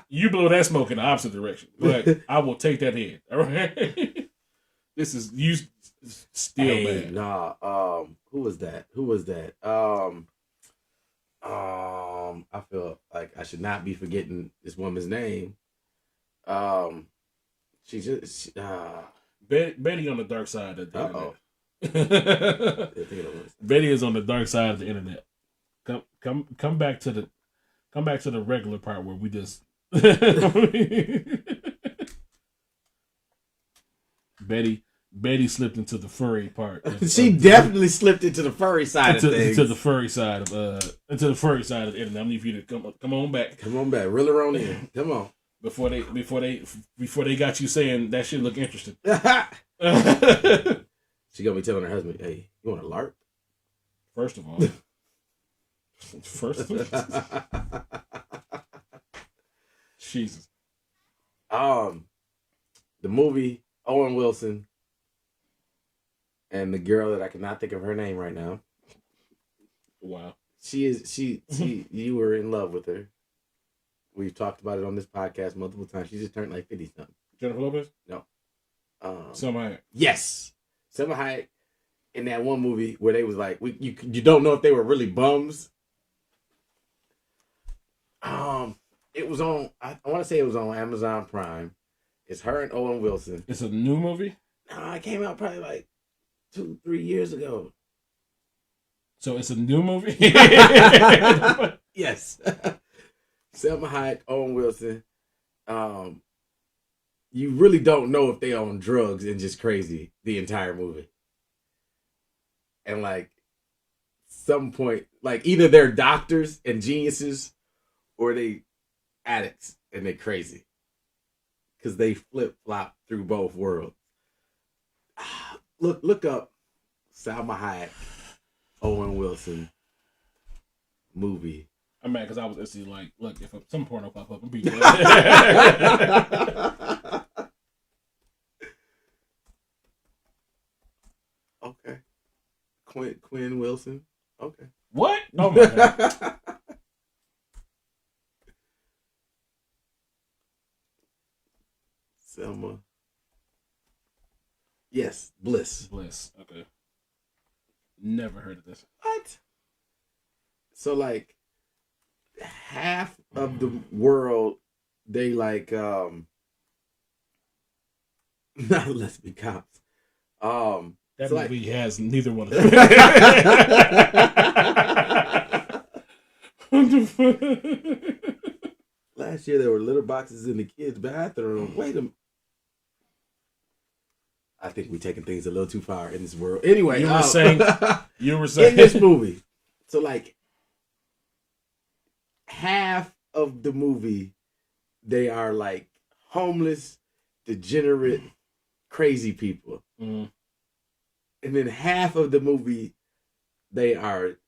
[SPEAKER 3] You blow that smoke in the opposite direction, but I will take that head. All right. This is you still bad.
[SPEAKER 2] Nah. Who was that? I feel like I should not be forgetting this woman's name. She just
[SPEAKER 3] Betty on the dark side of the internet. Betty is on the dark side of the internet. Come back to the regular part where we just Betty slipped into the furry part.
[SPEAKER 2] She definitely slipped into the furry side of things.
[SPEAKER 3] Into the furry side of the internet. I need for you to come on back.
[SPEAKER 2] Come on back. Reel her on in. Come on.
[SPEAKER 3] Before they got you saying that shit look interesting.
[SPEAKER 2] She gonna be telling her husband, "Hey, you want a LARP?"
[SPEAKER 3] First of all. Jesus.
[SPEAKER 2] The movie Owen Wilson and the girl that I cannot think of her name right now.
[SPEAKER 3] Wow.
[SPEAKER 2] She you were in love with her. We've talked about it on this podcast multiple times. She just turned like 50 something.
[SPEAKER 3] Jennifer Lopez?
[SPEAKER 2] No.
[SPEAKER 3] Selma Hayek.
[SPEAKER 2] Yes. Selma Hayek in that one movie where they was like, you don't know if they were really bums. It was on, I want to say it was on Amazon Prime. It's her and Owen Wilson.
[SPEAKER 3] It's a new movie?
[SPEAKER 2] No, it came out probably like 2-3 years ago.
[SPEAKER 3] So it's a new movie?
[SPEAKER 2] Yes. Selma Hayek, Owen Wilson. You really don't know if they on drugs and just crazy the entire movie. And like some point, like either they're doctors and geniuses or they addicts and they're crazy. Because they flip-flop through both worlds. Look up Salma Hayek, Owen Wilson movie.
[SPEAKER 3] I'm mad because I was actually like, look, if some porno pop up, I'm being
[SPEAKER 2] Okay. Quinn Wilson. Okay.
[SPEAKER 3] What? Oh my God.
[SPEAKER 2] Selma. Yes, Bliss.
[SPEAKER 3] Okay. Never heard of this.
[SPEAKER 2] What? So like half of the world, they like not let's be cops.
[SPEAKER 3] That
[SPEAKER 2] so
[SPEAKER 3] movie has neither one of them.
[SPEAKER 2] Last year there were litter boxes in the kids' bathroom. Wait a minute. I think we're taking things a little too far in this world. Anyway,
[SPEAKER 3] you were saying
[SPEAKER 2] in this movie. So like half of the movie, they are like homeless, degenerate, crazy people.
[SPEAKER 3] Mm-hmm.
[SPEAKER 2] And then half of the movie, they are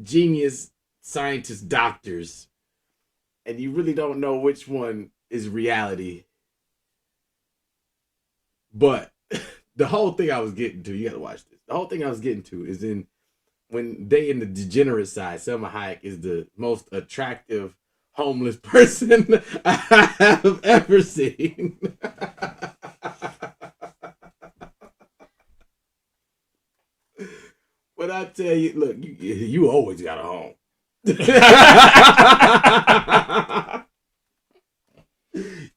[SPEAKER 2] genius scientists, doctors. And you really don't know which one is reality. But the whole thing I was getting to, you gotta watch this. The whole thing I was getting to is when they in the degenerate side, Selma Hayek is the most attractive homeless person I have ever seen. But I tell you, look, you always got a home.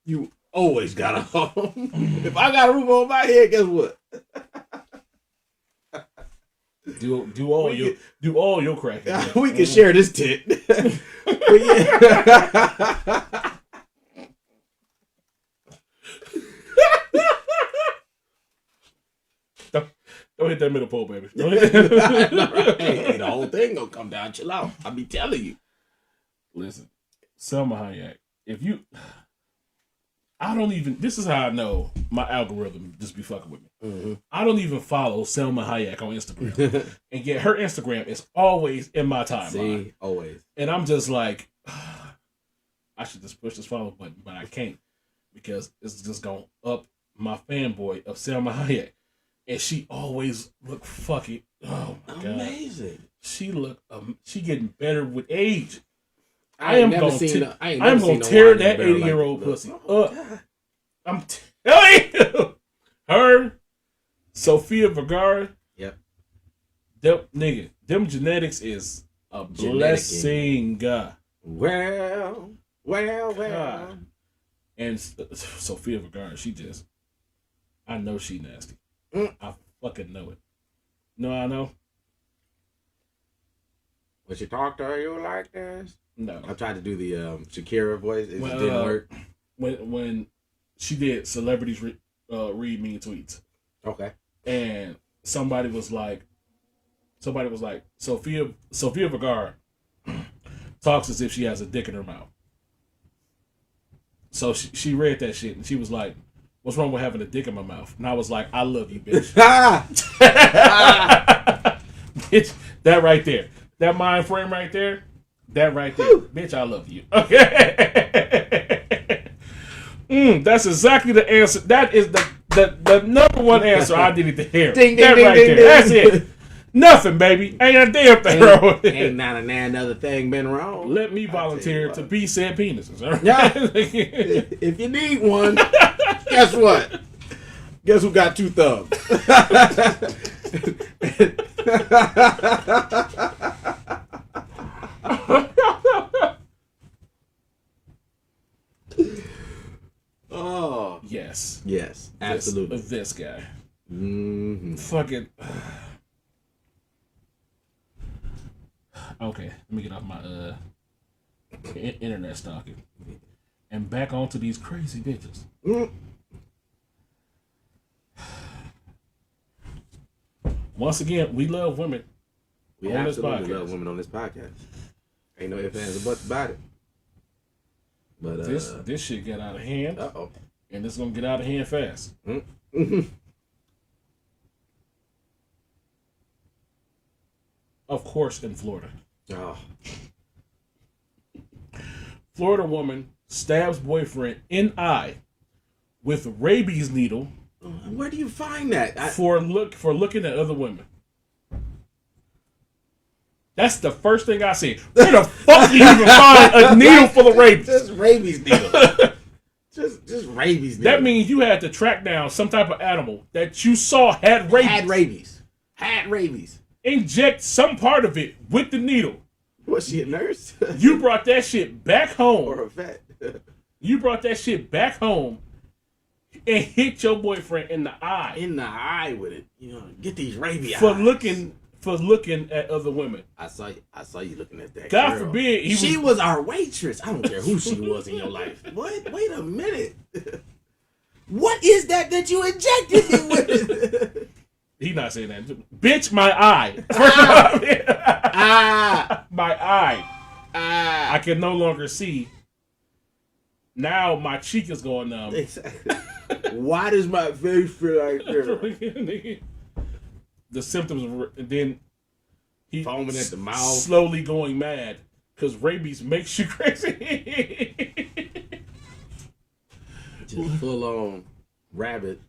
[SPEAKER 2] You always got a home. If I got a roof over my head, guess what?
[SPEAKER 3] Do all your crack.
[SPEAKER 2] We can share this tit. But yeah.
[SPEAKER 3] Don't hit that middle pole, baby.
[SPEAKER 2] Hey, the whole thing gonna come down. Chill out. I be telling you.
[SPEAKER 3] Listen, Selma Hayek. If you, I don't even. This is how I know my algorithm just be fucking with me.
[SPEAKER 2] Mm-hmm.
[SPEAKER 3] I don't even follow Selma Hayek on Instagram, and yet her Instagram is always in my timeline.
[SPEAKER 2] See, always.
[SPEAKER 3] And I'm just like, I should just push this follow button, but I can't because it's just gonna up my fanboy of Selma Hayek. And she always look fucking, oh my God.
[SPEAKER 2] Amazing.
[SPEAKER 3] She look, she getting better with age.
[SPEAKER 2] I am gonna
[SPEAKER 3] tear that 80-year-old pussy up.
[SPEAKER 2] God.
[SPEAKER 3] I'm telling you. Her, Sofia Vergara.
[SPEAKER 2] Yep.
[SPEAKER 3] Them genetics is a blessing.
[SPEAKER 2] Well.
[SPEAKER 3] God. And Sofia Vergara, I know she nasty. I fucking know it. No, I know.
[SPEAKER 2] When she talked to her, you were like this?
[SPEAKER 3] No.
[SPEAKER 2] I tried to do the Shakira voice. It just didn't work.
[SPEAKER 3] When she did celebrities read mean tweets.
[SPEAKER 2] Okay.
[SPEAKER 3] And somebody was like, Sofia Vergara talks as if she has a dick in her mouth. So she read that shit and she was like, what's wrong with having a dick in my mouth? And I was like, I love you, bitch. Bitch, that right there. That mind frame right there. That right there. Bitch, I love you. Okay. That's exactly the answer. That is the number one answer I needed to hear.
[SPEAKER 2] Ding,
[SPEAKER 3] that
[SPEAKER 2] ding,
[SPEAKER 3] right
[SPEAKER 2] ding,
[SPEAKER 3] there.
[SPEAKER 2] ding.
[SPEAKER 3] That's it. Nothing, baby. Ain't a damn thing wrong with it.
[SPEAKER 2] Ain't not another thing been wrong.
[SPEAKER 3] Let me volunteer to be said penises. Right?
[SPEAKER 2] Yeah. If you need one, guess what? Guess who got 2 thumbs? Oh.
[SPEAKER 3] Yes.
[SPEAKER 2] Yes. Absolutely.
[SPEAKER 3] This guy.
[SPEAKER 2] Mm-hmm.
[SPEAKER 3] Fucking. Okay, let me get off my internet stalking and back onto these crazy bitches. Once again, we love women.
[SPEAKER 2] We absolutely love women on this podcast. Ain't no ifs, ands, or buts about it. But
[SPEAKER 3] this shit got out of hand.
[SPEAKER 2] Uh-oh.
[SPEAKER 3] And it's gonna get out of hand fast.
[SPEAKER 2] Mm-hmm.
[SPEAKER 3] Of course, in Florida.
[SPEAKER 2] Oh.
[SPEAKER 3] Florida woman stabs boyfriend in eye with rabies needle.
[SPEAKER 2] Where do you find that?
[SPEAKER 3] For looking at other women. That's the first thing I see. Where the fuck do you even find a needle full of rabies?
[SPEAKER 2] Just rabies needle. just rabies needle.
[SPEAKER 3] That means you had to track down some type of animal that you saw had rabies.
[SPEAKER 2] Had rabies.
[SPEAKER 3] Inject some part of it with the needle.
[SPEAKER 2] Was she a nurse?
[SPEAKER 3] You brought that shit back home.
[SPEAKER 2] Or a vet.
[SPEAKER 3] You brought that shit back home and hit your boyfriend in the eye.
[SPEAKER 2] In the eye with it. You know, get these rabies
[SPEAKER 3] for
[SPEAKER 2] eyes.
[SPEAKER 3] for looking at other women.
[SPEAKER 2] I saw you looking at that.
[SPEAKER 3] God
[SPEAKER 2] girl.
[SPEAKER 3] forbid
[SPEAKER 2] she was our waitress. I don't care who she was in your life. What? Wait a minute. What is that you injected me with?
[SPEAKER 3] He not saying that. Bitch, my eye. My eye. I can no longer see. Now my cheek is going numb.
[SPEAKER 2] Exactly. Why does my face feel like this?
[SPEAKER 3] The symptoms, and then he
[SPEAKER 2] foaming at the mouth,
[SPEAKER 3] slowly going mad because rabies makes you crazy.
[SPEAKER 2] Just full on rabid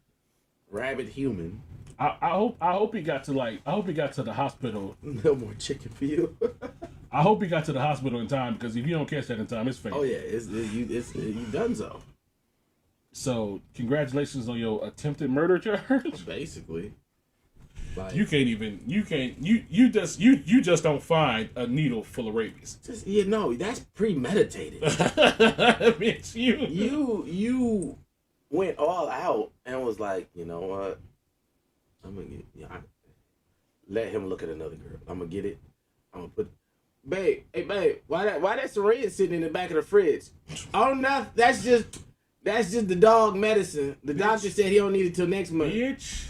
[SPEAKER 2] human.
[SPEAKER 3] I hope he got to the hospital.
[SPEAKER 2] No more chicken for you.
[SPEAKER 3] I hope he got to the hospital in time, because if you don't catch that in time, it's fake.
[SPEAKER 2] Oh yeah, you done so.
[SPEAKER 3] So congratulations on your attempted murder charge.
[SPEAKER 2] Basically, like,
[SPEAKER 3] you just don't find a needle full of rabies.
[SPEAKER 2] That's premeditated.
[SPEAKER 3] Bitch,
[SPEAKER 2] you went all out and was like, you know what? I'm gonna let him look at another girl. I'm gonna get it. I'm gonna put, babe. Hey, babe. Why that syringe sitting in the back of the fridge? Oh no, that's just the dog medicine. The doctor said he don't need it till next month.
[SPEAKER 3] Bitch.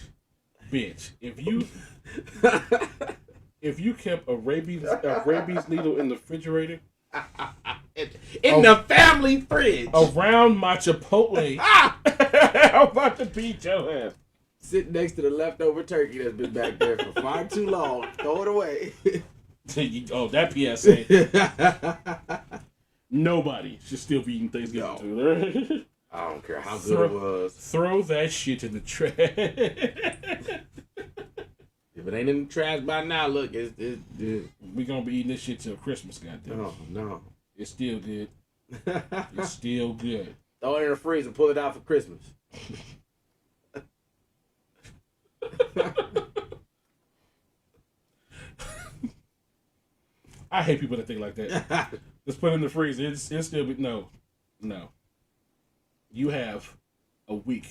[SPEAKER 3] If you kept a rabies needle in the refrigerator,
[SPEAKER 2] in the family fridge
[SPEAKER 3] around my Chipotle, I'm about to beat your ass.
[SPEAKER 2] Sitting next to the leftover turkey that's been back there for far too long. Throw it away.
[SPEAKER 3] Oh, that PSA. Nobody should still be eating Thanksgiving food.
[SPEAKER 2] I don't care how good it was.
[SPEAKER 3] Throw that shit in the trash.
[SPEAKER 2] If it ain't in the trash by now, look, it's
[SPEAKER 3] we gonna be eating this shit till Christmas, goddamn.
[SPEAKER 2] Oh no.
[SPEAKER 3] It's still good. It's still good.
[SPEAKER 2] Throw it in the freezer and pull it out for Christmas.
[SPEAKER 3] I hate people that think like that. Just put it in the freezer. It's still be no. You have a week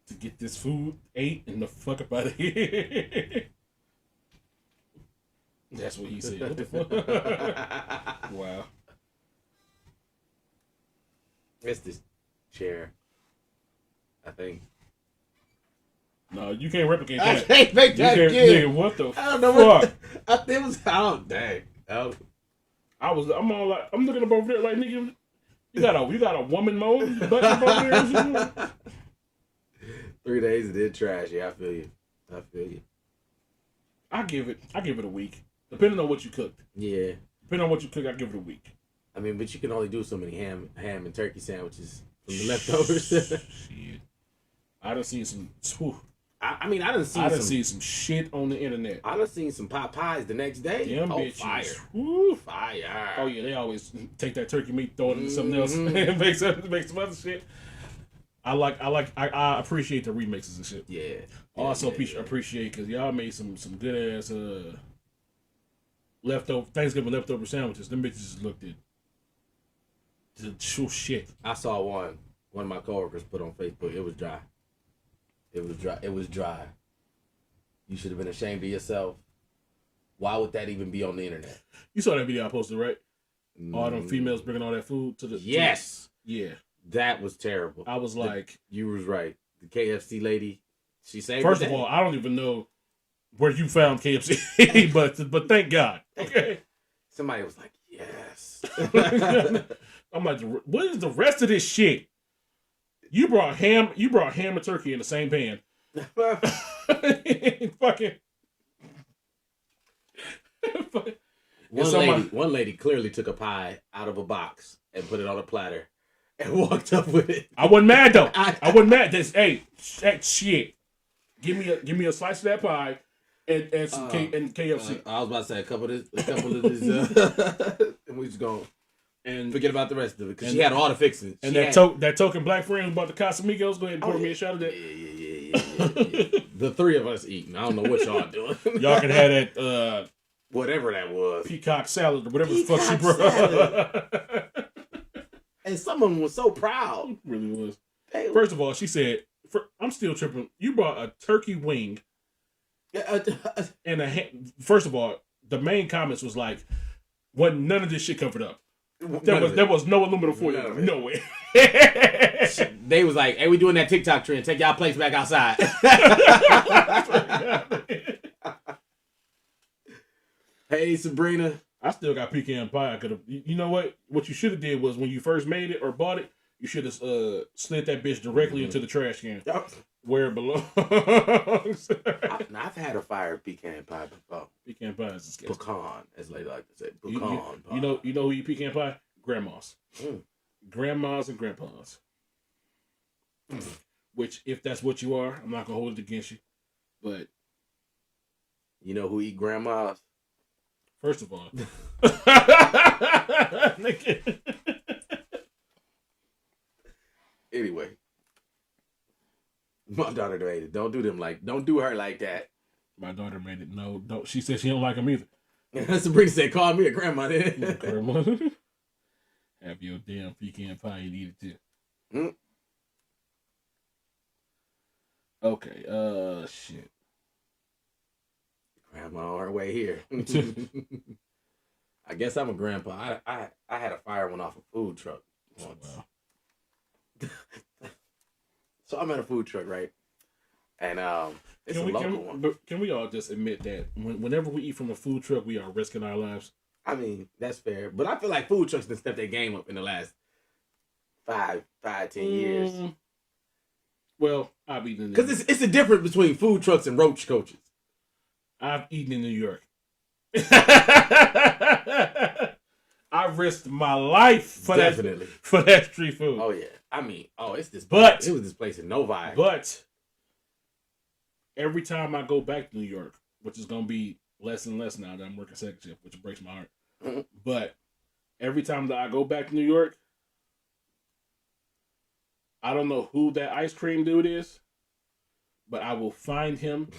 [SPEAKER 3] to get this food ate and the fuck up out of here. That's what he said. What the fuck? Wow.
[SPEAKER 2] It's this chair, I think.
[SPEAKER 3] No, you can't replicate that.
[SPEAKER 2] I can't make that again.
[SPEAKER 3] Nigga, what the
[SPEAKER 2] I don't know
[SPEAKER 3] fuck?
[SPEAKER 2] What it was. Oh dang! Oh.
[SPEAKER 3] I'm all like, I'm looking up over there like, nigga, you got a woman mode butt up over there.
[SPEAKER 2] 3 days it did trash. Yeah, I feel you.
[SPEAKER 3] I give it a week, depending on what you cooked.
[SPEAKER 2] Yeah.
[SPEAKER 3] Depending on what you cook, I give it a week.
[SPEAKER 2] I mean, but you can only do so many ham and turkey sandwiches from the leftovers.
[SPEAKER 3] Shit. I done seen some.
[SPEAKER 2] I done
[SPEAKER 3] seen some shit on the internet.
[SPEAKER 2] I done seen some pot pies the next day.
[SPEAKER 3] Damn bitches.
[SPEAKER 2] Fire.
[SPEAKER 3] Woo.
[SPEAKER 2] Fire.
[SPEAKER 3] Oh yeah, they always take that turkey meat, throw it into something else, and make some other shit. I appreciate the remixes and shit.
[SPEAKER 2] Yeah.
[SPEAKER 3] Also appreciate because y'all made some good ass Thanksgiving leftover sandwiches. Them bitches looked at the shit.
[SPEAKER 2] I saw one of my coworkers put on Facebook. It was dry. It was dry. You should have been ashamed of yourself. Why would that even be on the internet?
[SPEAKER 3] You saw that video I posted, right? All them females bringing all that food to the...
[SPEAKER 2] Yes.
[SPEAKER 3] Yeah.
[SPEAKER 2] That was terrible.
[SPEAKER 3] I was like...
[SPEAKER 2] You was right. The KFC lady, she saved
[SPEAKER 3] First of all, I don't even know where you found KFC, but thank God. Okay.
[SPEAKER 2] Somebody was like, yes.
[SPEAKER 3] I'm like, what is the rest of this shit? You brought ham and turkey in the same pan. Fucking.
[SPEAKER 2] One lady clearly took a pie out of a box and put it on a platter and walked up with it.
[SPEAKER 3] I wasn't mad though. I wasn't mad. Hey, shit. Give me a slice of that pie and some KFC.
[SPEAKER 2] I was about to say a couple of this, and we just go and forget about the rest of it because she had all the fixings.
[SPEAKER 3] And that token black friend who bought the Casamigos, go ahead and pour me a shot of that.
[SPEAKER 2] Yeah. The three of us eating. I don't know what y'all doing.
[SPEAKER 3] Y'all can have that
[SPEAKER 2] whatever that was.
[SPEAKER 3] Peacock salad or whatever the fuck she brought.
[SPEAKER 2] And someone was so proud.
[SPEAKER 3] It really was. First of all, she said, I'm still tripping. You brought a turkey wing And first of all, the main comments was like, "When none of this shit covered up, there was no aluminum foil, no way."
[SPEAKER 2] They was like, "Hey, we doing that TikTok trend. Take y'all plates back outside." Hey, Sabrina.
[SPEAKER 3] I still got pecan pie. I could have. You know what? What you should have did was when you first made it or bought it, you should have slid that bitch directly into the trash can where it belongs.
[SPEAKER 2] I've had a fire pecan pie before.
[SPEAKER 3] Pecan pie is disgusting.
[SPEAKER 2] Pecan, as they like to say. Pecan pie.
[SPEAKER 3] You know who eat pecan pie? Grandmas. Grandmas and grandpas. Which, if that's what you are, I'm not gonna hold it against you. But
[SPEAKER 2] you know who eat grandmas?
[SPEAKER 3] First of all,
[SPEAKER 2] anyway, my daughter made it. Don't do her like that.
[SPEAKER 3] My daughter made it. No, don't. She said she don't like him either.
[SPEAKER 2] Sabrina said, "Call me a grandma." Then.
[SPEAKER 3] Grandma, have your damn pecan pie and eat it too. Okay. Shit.
[SPEAKER 2] Grandma on her way here. I guess I'm a grandpa. I had a fire one off a food truck once. Oh, wow. So I'm at a food truck, right? And it's a local one.
[SPEAKER 3] But can we all just admit that whenever we eat from a food truck, we are risking our lives?
[SPEAKER 2] I mean, that's fair. But I feel like food trucks have stepped their game up in the last 10 years.
[SPEAKER 3] Well, I've eaten
[SPEAKER 2] because it's a difference between food trucks and roach coaches.
[SPEAKER 3] I've eaten in New York. I risked my life for that street food.
[SPEAKER 2] Oh yeah, I mean, it's this.
[SPEAKER 3] But
[SPEAKER 2] it was this place in Novi.
[SPEAKER 3] But every time I go back to New York, which is gonna be less and less now that I'm working second shift, which breaks my heart. But every time that I go back to New York, I don't know who that ice cream dude is, but I will find him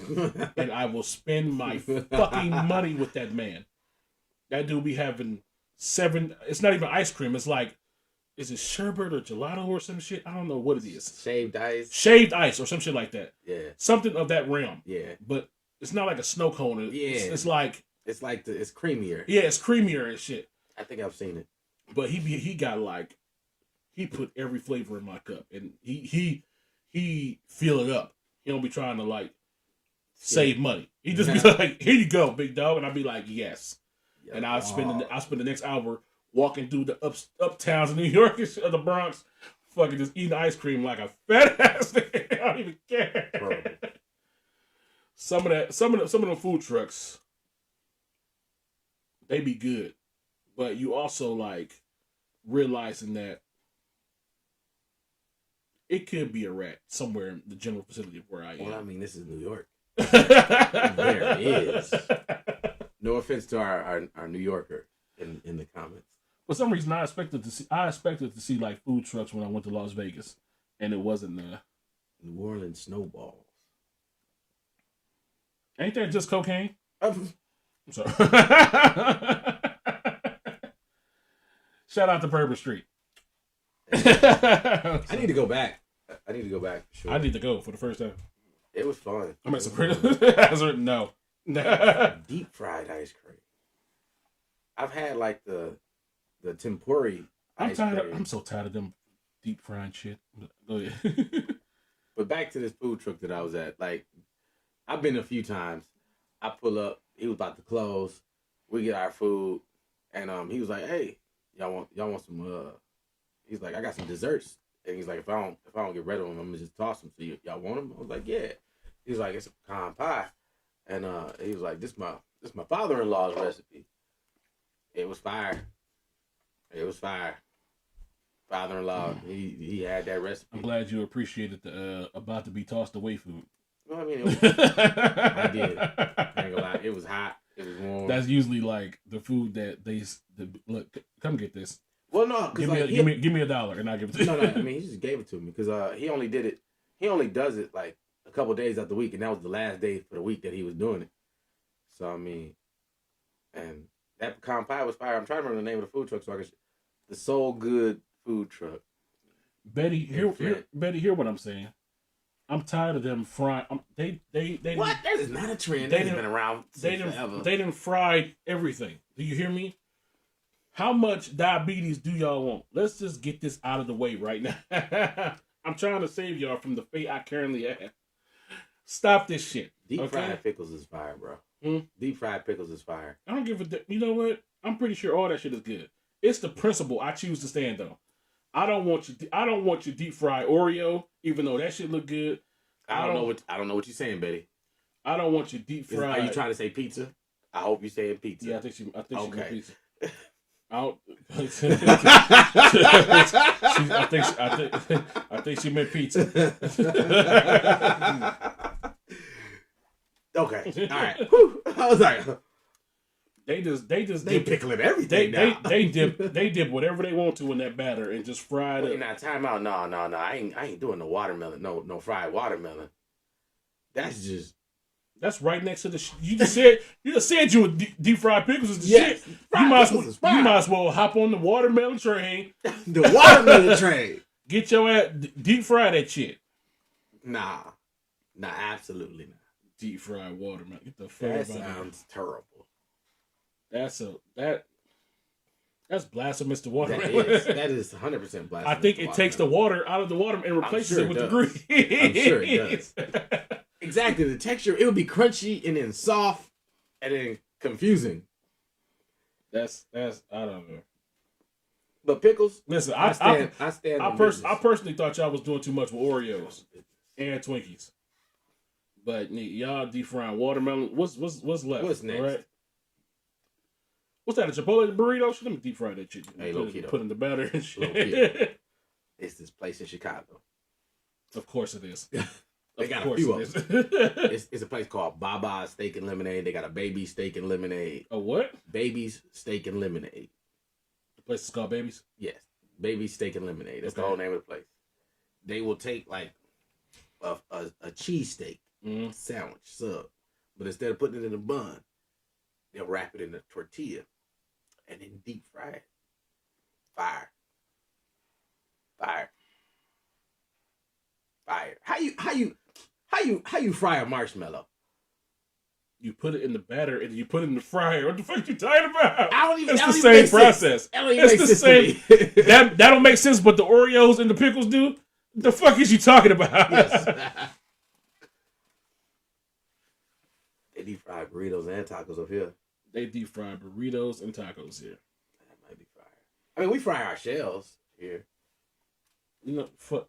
[SPEAKER 3] and I will spend my fucking money with that man. That dude be having 7. It's not even ice cream. It's like, is it sherbet or gelato or some shit? I don't know what it is.
[SPEAKER 2] Shaved ice.
[SPEAKER 3] Shaved ice or some shit like that.
[SPEAKER 2] Yeah.
[SPEAKER 3] Something of that realm.
[SPEAKER 2] Yeah.
[SPEAKER 3] But it's not like a snow cone. It's like.
[SPEAKER 2] It's creamier.
[SPEAKER 3] Yeah, it's creamier and shit.
[SPEAKER 2] I think I've seen it.
[SPEAKER 3] But he got like, he put every flavor in my cup and he fill it up. He don't be trying to like save money. He just be like, "Here you go, big dog," and I'll be like, "Yes." Yeah, and I'll spend the next hour walking through the uptowns of New York or the Bronx, fucking just eating ice cream like a fat ass. I don't even care. Bro. Some of the food trucks, they be good, but you also like realizing that it could be a rat somewhere in the general vicinity of where I am.
[SPEAKER 2] Well, I mean, this is New York. There is. No offense to our New Yorker in the comments.
[SPEAKER 3] For some reason, I expected to see like food trucks when I went to Las Vegas, and it wasn't
[SPEAKER 2] New Orleans snowballs.
[SPEAKER 3] Ain't that just cocaine? I'm sorry. Shout out to Bourbon Street.
[SPEAKER 2] I need to go back. Sure.
[SPEAKER 3] I need to go for the first time.
[SPEAKER 2] It was fun.
[SPEAKER 3] I'm at some no.
[SPEAKER 2] Deep fried ice cream. I've had like the tempura ice cream.
[SPEAKER 3] I'm so tired of them deep frying shit. Go ahead.
[SPEAKER 2] But back to this food truck that I was at. Like, I've been a few times. I pull up. He was about to close. We get our food, and he was like, "Hey, y'all want some?" He's like, "I got some desserts." And he's like, if I don't get rid of them, I'm gonna just toss them. So y'all want them? I was like, yeah. He's like, it's a pecan pie, and he was like, this my father-in-law's recipe. It was fire. Father-in-law, he had that recipe.
[SPEAKER 3] I'm glad you appreciated the about to be tossed away food.
[SPEAKER 2] Well, I mean, I did. I ain't gonna lie. It was hot. It was warm.
[SPEAKER 3] That's usually like the food that look. Come get this.
[SPEAKER 2] Well, no,
[SPEAKER 3] give me $1 and I'll give it to you.
[SPEAKER 2] No, I mean, he just gave it to me because he only does it like a couple days out the week, and that was the last day for the week that he was doing it. So I mean, and that pecan pie was fire. I'm trying to remember the name of the food truck, so the Soul Good food truck.
[SPEAKER 3] Betty, hear what I'm saying. I'm tired of them frying. They
[SPEAKER 2] What? That is not a trend.
[SPEAKER 3] They
[SPEAKER 2] That has
[SPEAKER 3] didn't-
[SPEAKER 2] been around
[SPEAKER 3] They
[SPEAKER 2] since forever.
[SPEAKER 3] didn't fry everything. Do you hear me? How much diabetes do y'all want? Let's just get this out of the way right now. I'm trying to save y'all from the fate I currently have. Stop this shit.
[SPEAKER 2] Deep fried pickles is fire, bro. Deep fried pickles is fire.
[SPEAKER 3] I don't give a. You know what? I'm pretty sure all that shit is good. It's the principle I choose to stand on. I don't want your deep fried Oreo, even though that shit look good.
[SPEAKER 2] I don't know what you're saying, Betty.
[SPEAKER 3] I don't want your deep fried.
[SPEAKER 2] Are you trying to say pizza? I hope you're saying pizza.
[SPEAKER 3] Yeah, I think she meant pizza. I don't. I think she meant pizza.
[SPEAKER 2] Okay, all right. Whew. I was like,
[SPEAKER 3] they
[SPEAKER 2] they pickling everything.
[SPEAKER 3] They dip whatever they want to in that batter and just fry it up.
[SPEAKER 2] Now time out. No. I ain't doing the watermelon. No fried watermelon.
[SPEAKER 3] That's right next to the. You just said you were deep fried pickles is the shit. You might as well hop on the watermelon train.
[SPEAKER 2] The watermelon train.
[SPEAKER 3] Get your ass deep fry that shit.
[SPEAKER 2] Nah, absolutely not.
[SPEAKER 3] Deep fried watermelon. Get the fuck
[SPEAKER 2] That sounds terrible.
[SPEAKER 3] That's blasphemous to watermelon.
[SPEAKER 2] That is 100% blasphemous.
[SPEAKER 3] I think it takes the water out of the water and replaces it with the grease.
[SPEAKER 2] I'm sure it does. Exactly. The texture, it would be crunchy and then soft and then confusing.
[SPEAKER 3] That's I don't know.
[SPEAKER 2] But pickles,
[SPEAKER 3] listen,
[SPEAKER 2] I
[SPEAKER 3] personally thought y'all was doing too much with Oreos and Twinkies. But y'all deep frying watermelon. What's left?
[SPEAKER 2] What's next?
[SPEAKER 3] All right. What's that? A Chipotle burrito? Should let me deep fry that shit.
[SPEAKER 2] Hey,
[SPEAKER 3] put in the batter and shit.
[SPEAKER 2] It's this place in Chicago.
[SPEAKER 3] Of course it is.
[SPEAKER 2] They got a few of them. It's a place called Baba's Steak and Lemonade. They got a Baby's Steak and Lemonade.
[SPEAKER 3] A what?
[SPEAKER 2] Baby's Steak and Lemonade.
[SPEAKER 3] The place is called Baby's?
[SPEAKER 2] Yes. Baby's Steak and Lemonade. That's the whole name of the place. They will take like a cheesesteak sandwich sub, but instead of putting it in a bun, they'll wrap it in a tortilla and then deep fry it. Fire. How you fry a marshmallow?
[SPEAKER 3] You put it in the batter and you put it in the fryer. What the fuck you talking about?
[SPEAKER 2] It's
[SPEAKER 3] the same process. It's the same. That don't make sense, but the Oreos and the pickles do. The fuck is you talking about?
[SPEAKER 2] Yes. They deep fry burritos and tacos up here.
[SPEAKER 3] They deep fry burritos and tacos here.
[SPEAKER 2] That might be fire. I mean, we fry our shells here.
[SPEAKER 3] You know, fuck.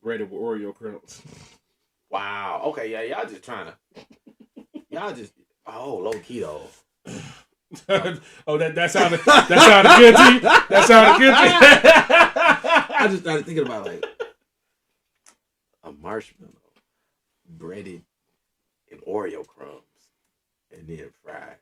[SPEAKER 3] Breaded with Oreo crumbs.
[SPEAKER 2] Wow. Okay. Yeah. Y'all just low key though.
[SPEAKER 3] Oh, that sounded good to you. That sounded good to you.
[SPEAKER 2] I just started thinking about like a marshmallow breaded in Oreo crumbs and then fried.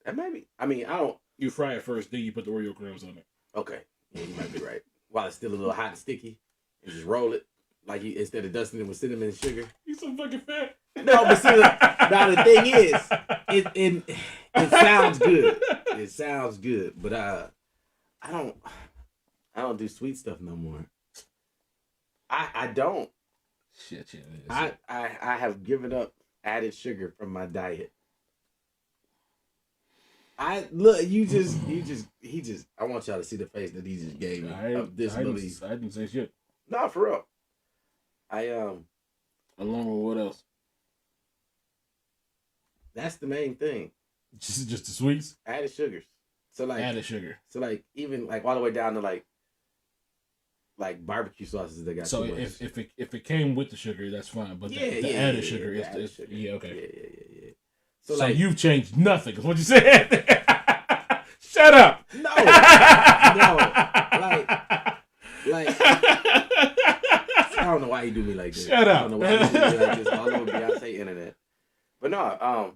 [SPEAKER 2] That might be. I mean, I don't.
[SPEAKER 3] You fry it first, then you put the Oreo crumbs on it.
[SPEAKER 2] Okay. Yeah, you might be right. While it's still a little hot and sticky, and just roll it like instead of dusting it with cinnamon and sugar.
[SPEAKER 3] You so fucking fat.
[SPEAKER 2] No, but see, now the thing is, it sounds good. It sounds good, but I don't do sweet stuff no more. I don't.
[SPEAKER 3] Shit.
[SPEAKER 2] I have given up added sugar from my diet. I want y'all to see the face that he just gave me of disbelief.
[SPEAKER 3] I didn't say shit.
[SPEAKER 2] No, for real.
[SPEAKER 3] Along with what else?
[SPEAKER 2] That's the main thing.
[SPEAKER 3] Just the sweets?
[SPEAKER 2] Added sugars. So like
[SPEAKER 3] added sugar.
[SPEAKER 2] So like even like all the way down to like barbecue sauces they got.
[SPEAKER 3] So if it came with the sugar, that's fine. But the added sugar is okay.
[SPEAKER 2] Yeah.
[SPEAKER 3] So like you've changed nothing. Is what you said. Shut up.
[SPEAKER 2] No. Like I don't know why you do me like this.
[SPEAKER 3] Shut up.
[SPEAKER 2] I don't know why you do me like this all over Beyonce internet. But no,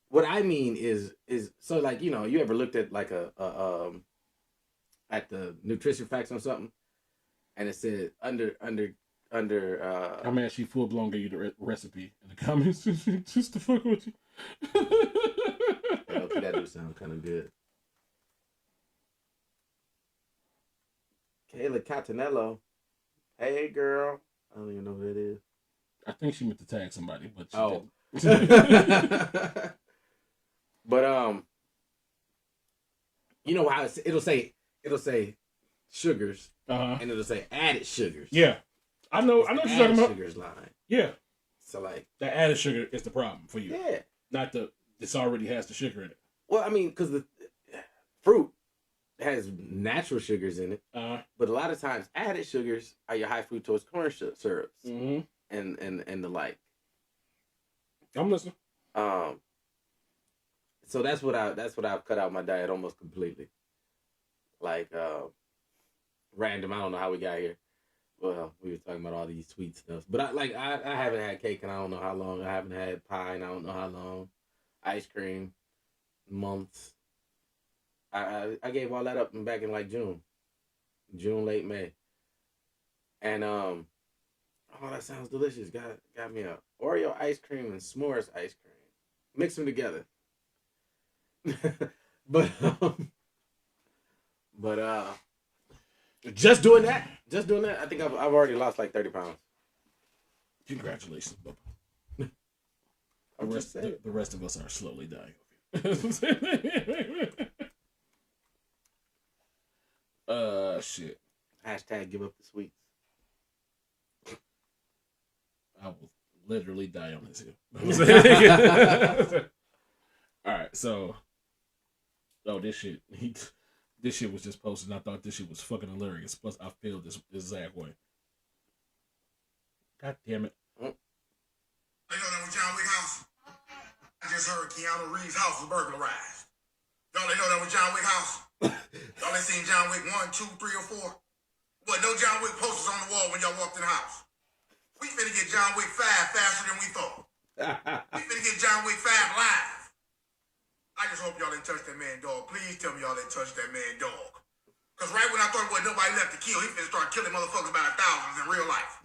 [SPEAKER 2] what I mean is so like, you know, you ever looked at like at the nutrition facts on something and it said under
[SPEAKER 3] I'm actually full blown gave you the recipe in the comments just to fuck with you.
[SPEAKER 2] Okay, that do sound kind of good. Kayla Catanello. Hey girl, I don't even know who that is.
[SPEAKER 3] I think she meant to tag somebody, but she
[SPEAKER 2] Oh.
[SPEAKER 3] didn't.
[SPEAKER 2] But you know how it'll say sugars, and it'll say added sugars.
[SPEAKER 3] Yeah, I know what you're talking about.
[SPEAKER 2] Sugars line.
[SPEAKER 3] Yeah.
[SPEAKER 2] So like
[SPEAKER 3] that added sugar is the problem for you.
[SPEAKER 2] Yeah.
[SPEAKER 3] Not this already has the sugar in it.
[SPEAKER 2] Well, I mean, because the fruit has natural sugars in it, but a lot of times added sugars are your high fructose corn syrups, and the like.
[SPEAKER 3] I'm listening.
[SPEAKER 2] So that's what I've cut out my diet almost completely. Like random. I don't know how we got here. Well, we were talking about all these sweet stuff, but I haven't had cake and I don't know how long. I haven't had pie and I don't know how long. Ice cream, months. I gave all that up back in like June, late May, and oh, that sounds delicious. Got me a Oreo ice cream and s'mores ice cream. Mix them together. but just doing that, I think I've already lost like 30 pounds.
[SPEAKER 3] Congratulations, Bubba. The rest of us are slowly dying. Shit.
[SPEAKER 2] Hashtag give up the sweets.
[SPEAKER 3] I will literally die on this hill. All right, so this shit was just posted and I thought this shit was fucking hilarious. Plus I feel this exact way. God damn it.
[SPEAKER 6] You know that was John Wick house? I just heard Keanu Reeves' house was burglarized. Y'all know that was John Wick house? Y'all ain't seen John Wick 1, 2, 3, or 4? What, no John Wick posters on the wall when y'all walked in the house? We finna get John Wick 5 faster than we thought. We finna get John Wick 5 live. I just hope y'all didn't touch that man dog. Please tell me y'all didn't touch that man dog. Because right when I thought there was nobody left to kill, he finna start killing motherfuckers by the thousands in real life.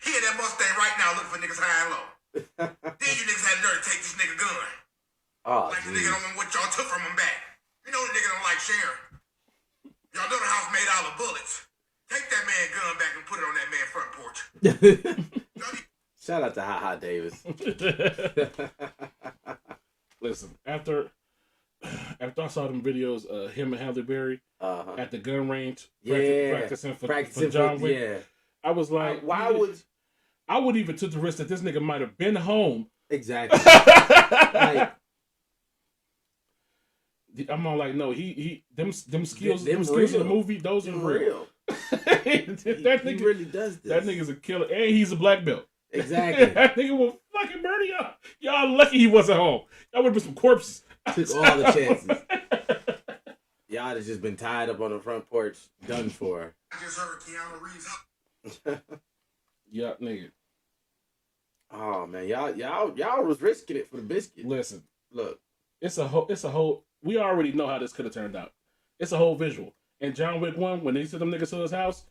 [SPEAKER 6] He in that Mustang right now looking for niggas high and low. Then you niggas had the nerve to take this nigga gun.
[SPEAKER 2] Oh,
[SPEAKER 6] like the nigga don't want what y'all took from him back. You know the nigga don't like sharing. Y'all know the house made out of bullets. Take that man gun back and put it on that man front porch.
[SPEAKER 2] Shout out to Ha Ha Davis.
[SPEAKER 3] Listen, after I saw them videos, him and Halle Berry at the gun range practicing for John Wick,
[SPEAKER 2] yeah.
[SPEAKER 3] I was like, I would even took the risk that this nigga might have been home.
[SPEAKER 2] Exactly. Like,
[SPEAKER 3] I'm all like, no, he them skills in the movie, those are real. He
[SPEAKER 2] really does this.
[SPEAKER 3] That nigga's a killer, and he's a black belt.
[SPEAKER 2] Exactly.
[SPEAKER 3] That nigga will fucking murder y'all. Y'all lucky he wasn't home. Y'all would have been some corpses.
[SPEAKER 2] Took all the chances. Y'all have just been tied up on the front porch, done for.
[SPEAKER 6] I just heard Keanu Reeves.
[SPEAKER 3] Yeah, nigga.
[SPEAKER 2] Oh man, y'all was risking it for the biscuit.
[SPEAKER 3] Listen,
[SPEAKER 2] look,
[SPEAKER 3] it's a whole. We already know how this could have turned out. It's a whole visual. And John Wick 1, when they sent them niggas to his house,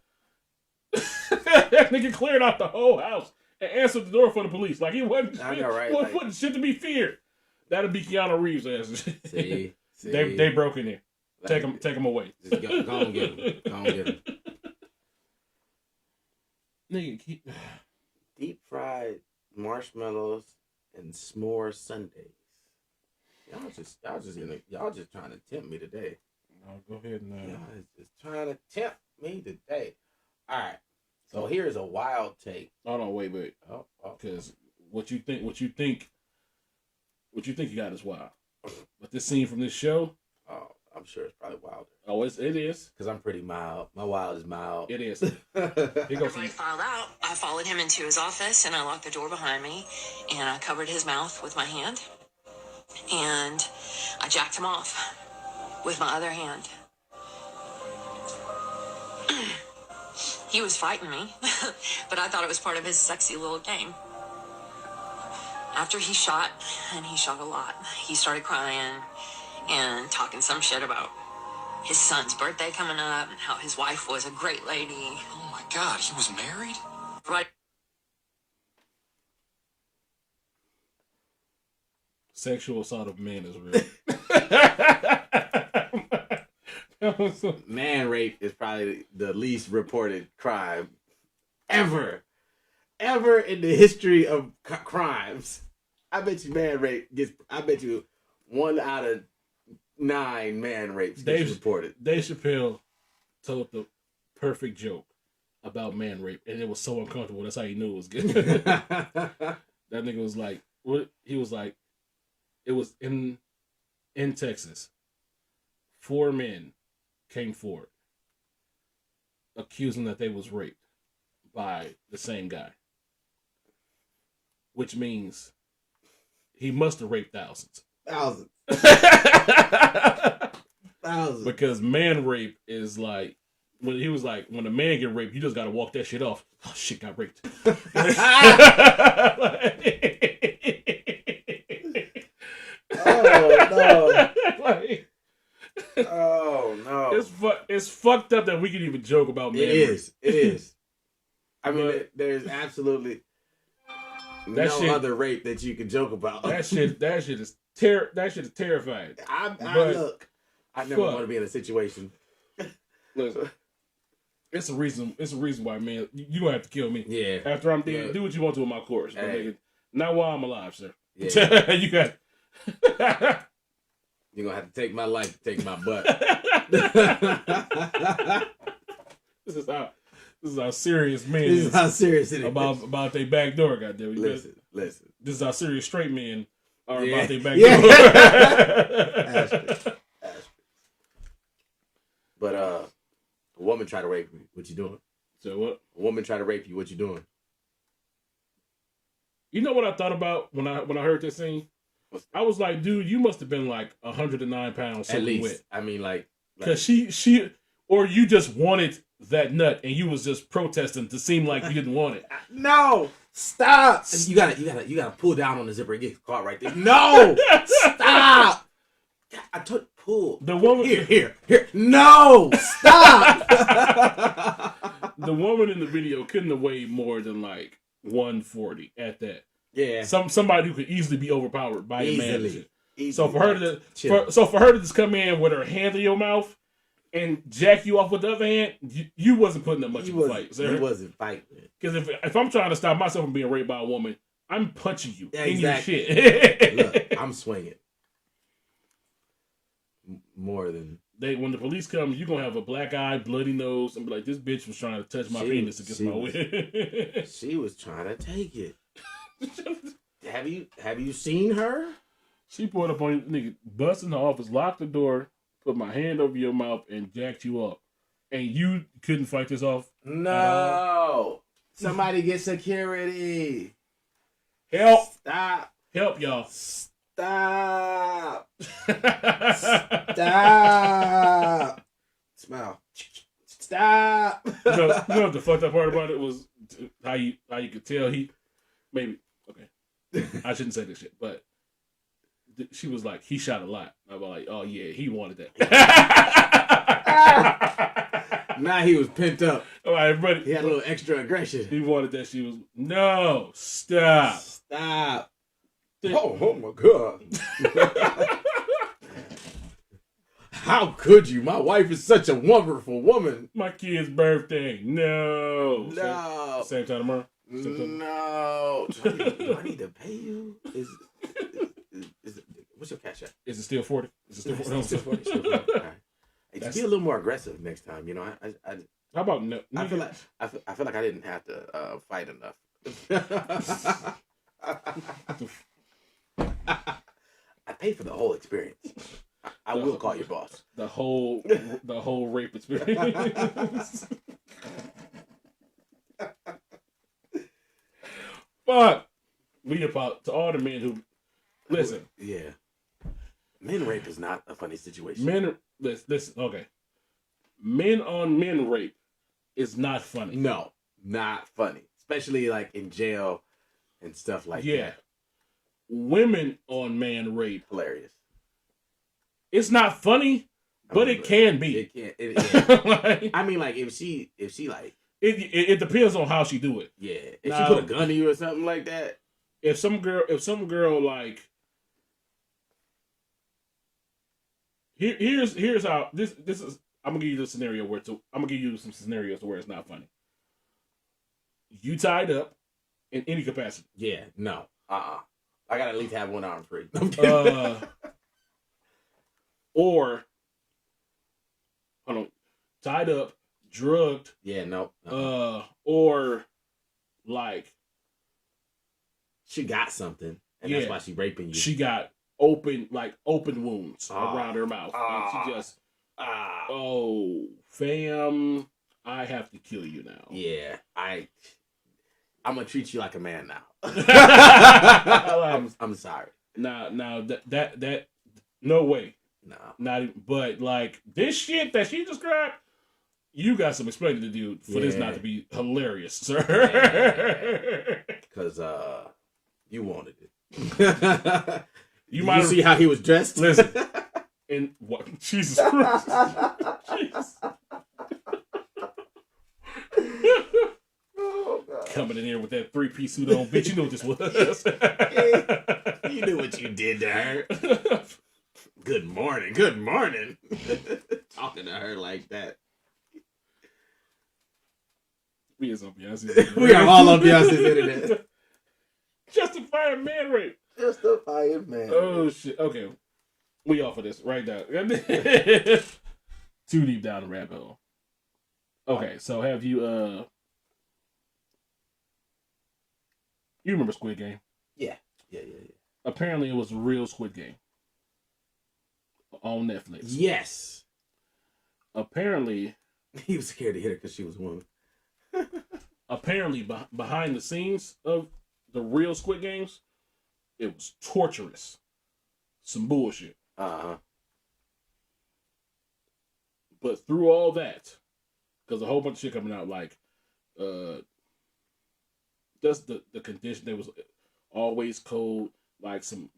[SPEAKER 3] that nigga cleared out the whole house and answered the door for the police. Like he wasn't.
[SPEAKER 2] I know, right?
[SPEAKER 3] Wasn't shit to be feared. That'd be Keanu Reeves' ass.
[SPEAKER 2] See.
[SPEAKER 3] They broke in there. Like, take him away.
[SPEAKER 2] Just go and get him. Go and get him.
[SPEAKER 3] Nigga,
[SPEAKER 2] deep fried marshmallows and s'more sundaes. Y'all just trying to tempt me today.
[SPEAKER 3] No, go ahead and
[SPEAKER 2] y'all just trying to tempt me today. All right. So here's a wild take.
[SPEAKER 3] Hold on, wait. Because what you think you got is wild. But this scene from this show,
[SPEAKER 2] I'm sure it's probably wilder.
[SPEAKER 3] Oh, it is.
[SPEAKER 2] Because I'm pretty mild. My wild is mild.
[SPEAKER 3] It is.
[SPEAKER 10] Here goes. When I filed out, I followed him into his office and I locked the door behind me and I covered his mouth with my hand and I jacked him off with my other hand. He was fighting me, but I thought it was part of his sexy little game. After he shot, and he shot a lot, he started crying and talking some shit about his son's birthday coming up and how his wife was a great lady.
[SPEAKER 4] Oh my God, he was married?
[SPEAKER 10] Right.
[SPEAKER 3] Sexual assault of men is real.
[SPEAKER 2] Man rape is probably the least reported crime ever in the history of crimes. I bet you man rape gets. I bet you 1 out of 9 man rapes gets reported.
[SPEAKER 3] Dave Chappelle told the perfect joke about man rape, and it was so uncomfortable. That's how he knew it was good. That nigga was like, "What?" He was like, "It was in Texas. 4 men came forward, accusing that they was raped by the same guy, which means he must have raped thousands." Because man rape is like, when he was like, when a man get raped, you just gotta walk that shit off. Oh shit, got raped.
[SPEAKER 2] Oh no! Oh no!
[SPEAKER 3] It's fucked up that we can even joke about man
[SPEAKER 2] It
[SPEAKER 3] rape.
[SPEAKER 2] is. I mean, there's absolutely no other rape that you can joke about.
[SPEAKER 3] That shit is terrifying.
[SPEAKER 2] I never want to be in a situation.
[SPEAKER 3] Listen, it's a reason why, man, you gonna have to kill me.
[SPEAKER 2] Yeah.
[SPEAKER 3] After I'm dead, do what you want to with my corpse, but nigga, not while I'm alive, sir.
[SPEAKER 2] Yeah.
[SPEAKER 3] You got.
[SPEAKER 2] You're gonna have to take my life, to take my butt.
[SPEAKER 3] This is how serious men
[SPEAKER 2] This is how serious it is.
[SPEAKER 3] About their back door, goddamn.
[SPEAKER 2] Listen.
[SPEAKER 3] This is how serious straight men are
[SPEAKER 2] Yeah.
[SPEAKER 3] about their back
[SPEAKER 2] Yeah.
[SPEAKER 3] door.
[SPEAKER 2] Ashby. But a woman try to rape you, what you doing?
[SPEAKER 3] So what?
[SPEAKER 2] A woman try to rape you, what you doing?
[SPEAKER 3] You know what I thought about when I heard this scene? I was like, dude, you must have been like 109 pounds
[SPEAKER 2] At least.
[SPEAKER 3] wet.
[SPEAKER 2] I mean, like,
[SPEAKER 3] because she, or you just wanted that nut and you was just protesting to seem like you didn't want it.
[SPEAKER 2] No, stop! You gotta pull down on the zipper and get caught right there. No, stop! I took pull.
[SPEAKER 3] The woman
[SPEAKER 2] here. No, stop!
[SPEAKER 3] The woman in the video couldn't have weighed more than like 140 at that.
[SPEAKER 2] Yeah,
[SPEAKER 3] somebody who could easily be overpowered by a man. So for her to just come in with her hand in your mouth and jack you off with the other hand, you wasn't putting up much of a fight, sir.
[SPEAKER 2] You wasn't fighting.
[SPEAKER 3] Because if I'm trying to stop myself from being raped by a woman, I'm punching you in your
[SPEAKER 2] Exactly.
[SPEAKER 3] shit.
[SPEAKER 2] Look, I'm swinging more than
[SPEAKER 3] when the police come, you gonna have a black eye, bloody nose, and be like, "This bitch was trying to touch my penis against my will."
[SPEAKER 2] She was trying to take it. Have you seen her?
[SPEAKER 3] She pulled up on you, nigga, bust in the office, locked the door, put my hand over your mouth, and jacked you up. And you couldn't fight this off?
[SPEAKER 2] No. Somebody get security.
[SPEAKER 3] Help.
[SPEAKER 2] Stop.
[SPEAKER 3] Help, y'all.
[SPEAKER 2] Stop. Stop. Smile. Stop.
[SPEAKER 3] You know what the fucked up part about it was? How you could tell maybe, okay, I shouldn't say this shit, but she was like, he shot a lot. I was like, oh yeah, he wanted that.
[SPEAKER 2] Now he was pent up.
[SPEAKER 3] All right, everybody.
[SPEAKER 2] He had a little extra aggression.
[SPEAKER 3] He wanted that. She was, no, stop.
[SPEAKER 2] Stop. Oh my God. How could you? My wife is such a wonderful woman.
[SPEAKER 3] My kid's birthday. No.
[SPEAKER 2] No.
[SPEAKER 3] Same time tomorrow?
[SPEAKER 2] No. Do I need to pay you? What's your cash app?
[SPEAKER 3] Is it still 40? Is it still 40?
[SPEAKER 2] It's still 40. Still 40. All right. Hey, just be a little more aggressive next time. You know,
[SPEAKER 3] how about no?
[SPEAKER 2] I feel like I didn't have to fight enough. I paid for the whole experience. I will call your boss.
[SPEAKER 3] The whole rape experience. But we about to all the men who listen.
[SPEAKER 2] Yeah, men rape is not a funny situation.
[SPEAKER 3] Listen. Okay, men on men rape is not funny.
[SPEAKER 2] No, not funny, especially like in jail and stuff like that.
[SPEAKER 3] Yeah, women on man rape
[SPEAKER 2] hilarious.
[SPEAKER 3] It's not funny, but it can be.
[SPEAKER 2] It can. Yeah. I mean, like if she like.
[SPEAKER 3] It depends on how she do it.
[SPEAKER 2] Yeah, if she put a gun in you or something like that.
[SPEAKER 3] If some girl like, here's how this is. I'm gonna give you the scenario I'm gonna give you some scenarios where it's not funny. you tied up in any capacity.
[SPEAKER 2] Yeah, no. I gotta at least have one arm free.
[SPEAKER 3] Or hold on, tied up, drugged.
[SPEAKER 2] Yeah, no.
[SPEAKER 3] Or like
[SPEAKER 2] she got something, and that's why she raping you.
[SPEAKER 3] She got open wounds around her mouth, and she just oh, fam, I have to kill you now.
[SPEAKER 2] Yeah, I'm gonna treat you like a man now. I'm sorry.
[SPEAKER 3] Now that no way.
[SPEAKER 2] No.
[SPEAKER 3] Not even, but like this shit that she described, you got some explaining to do for this not to be hilarious, sir.
[SPEAKER 2] Because you wanted it.
[SPEAKER 3] You might
[SPEAKER 2] see how he was dressed?
[SPEAKER 3] Listen. And what? Jesus Christ. Jesus.
[SPEAKER 2] Oh, God.
[SPEAKER 3] Coming in here with that 3-piece suit on, bitch. You know what this was.
[SPEAKER 2] You knew what you did to her. Good morning. Good morning. Talking to her like that.
[SPEAKER 3] We is on Beyonce's
[SPEAKER 2] We are all on Beyonce's internet.
[SPEAKER 3] Justifying man rape.
[SPEAKER 2] Justifying man rape.
[SPEAKER 3] Oh, shit. Okay. We off of this right now. Too deep down the rabbit hole. Okay, so have you, you remember Squid Game?
[SPEAKER 2] Yeah.
[SPEAKER 3] Apparently it was a real Squid Game. On Netflix.
[SPEAKER 2] Yes.
[SPEAKER 3] Apparently.
[SPEAKER 2] He was scared to hit her because she was a woman.
[SPEAKER 3] Apparently, behind the scenes of the real Squid Games, it was torturous. Some bullshit. But through all that, because a whole bunch of shit coming out, like, just the condition, there was always cold, like some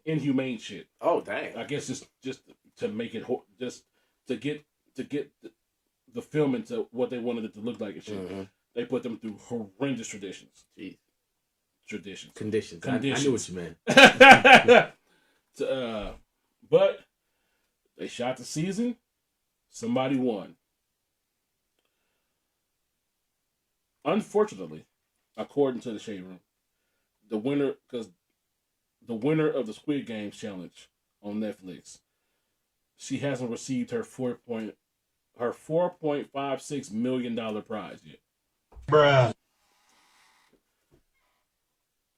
[SPEAKER 3] inhumane shit.
[SPEAKER 2] Oh dang!
[SPEAKER 3] I guess just to make it just to get the film into what they wanted it to look like and shit. Mm-hmm. They put them through horrendous traditions.
[SPEAKER 2] Jeez.
[SPEAKER 3] Conditions.
[SPEAKER 2] I knew what you meant.
[SPEAKER 3] But they shot the season. Somebody won. Unfortunately, according to the Shade Room, the winner of the Squid Games challenge on Netflix, she hasn't received her $4.56 million prize yet.
[SPEAKER 2] Bruh.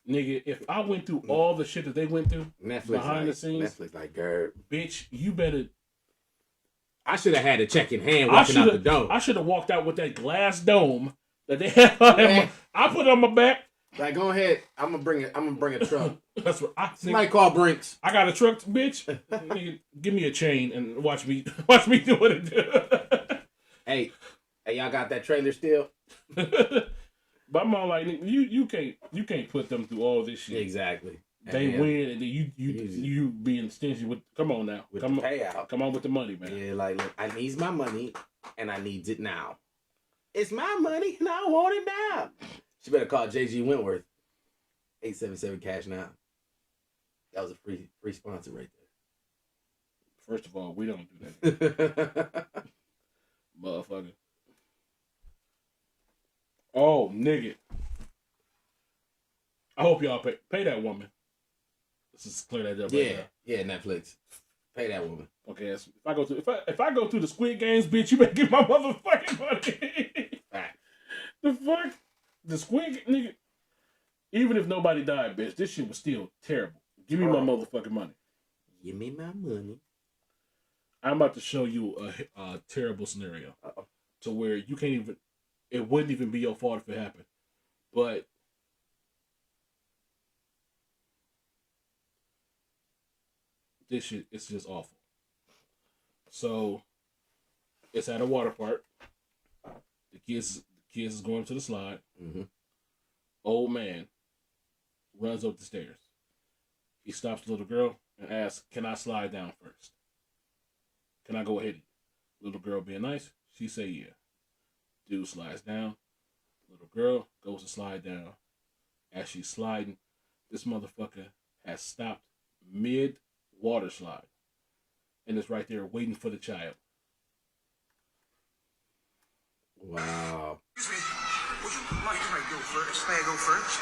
[SPEAKER 3] Nigga, if I went through all the shit that they went through
[SPEAKER 2] Netflix
[SPEAKER 3] behind the scenes,
[SPEAKER 2] Netflix like, girl,
[SPEAKER 3] bitch, you better.
[SPEAKER 2] I should have had a check in hand walking out the door.
[SPEAKER 3] I should have walked out with that glass dome that they had. I put it on my back.
[SPEAKER 2] Like, go ahead. I'm gonna bring a truck.
[SPEAKER 3] That's what I think.
[SPEAKER 2] Somebody call Brinks.
[SPEAKER 3] I got a truck, bitch. Nigga, give me a chain and watch me do what it do.
[SPEAKER 2] Hey, y'all got that trailer still?
[SPEAKER 3] But I'm all like, you can't put them through all this shit.
[SPEAKER 2] Exactly.
[SPEAKER 3] They win, and then you being stingy with. Come on now,
[SPEAKER 2] with the payout.
[SPEAKER 3] Come on with the money, man.
[SPEAKER 2] Yeah, like, look, I needs my money, and I needs it now. It's my money, and I want it now. She better call JG Wentworth. 877 cash now. That was a free sponsor right there.
[SPEAKER 3] First of all, we don't do that, motherfucker. Oh, nigga. I hope y'all pay that woman. Let's just clear that up.
[SPEAKER 2] Yeah, Netflix. Pay that woman.
[SPEAKER 3] Okay, if I go through the Squid Games, bitch, you better get my motherfucking money.
[SPEAKER 2] Fact.
[SPEAKER 3] The fuck, the Squid nigga. Even if nobody died, bitch, this shit was still terrible. Give me my motherfucking money.
[SPEAKER 2] Give me my money.
[SPEAKER 3] I'm about to show you a terrible scenario. To where you can't even. It wouldn't even be your fault if it happened. But this shit, it's just awful. So it's at a water park. The kids is going to the slide.
[SPEAKER 2] Mm-hmm. Old
[SPEAKER 3] Man runs up the stairs. He stops the little girl and asks, "Can I slide down first? Can I go ahead?" Little girl being nice, she say yeah. Dude slides down. Little girl goes to slide down. As she's sliding, this motherfucker has stopped mid-water slide. And is right there waiting for the child.
[SPEAKER 2] Wow.
[SPEAKER 6] Mike, you might go first. May I go first?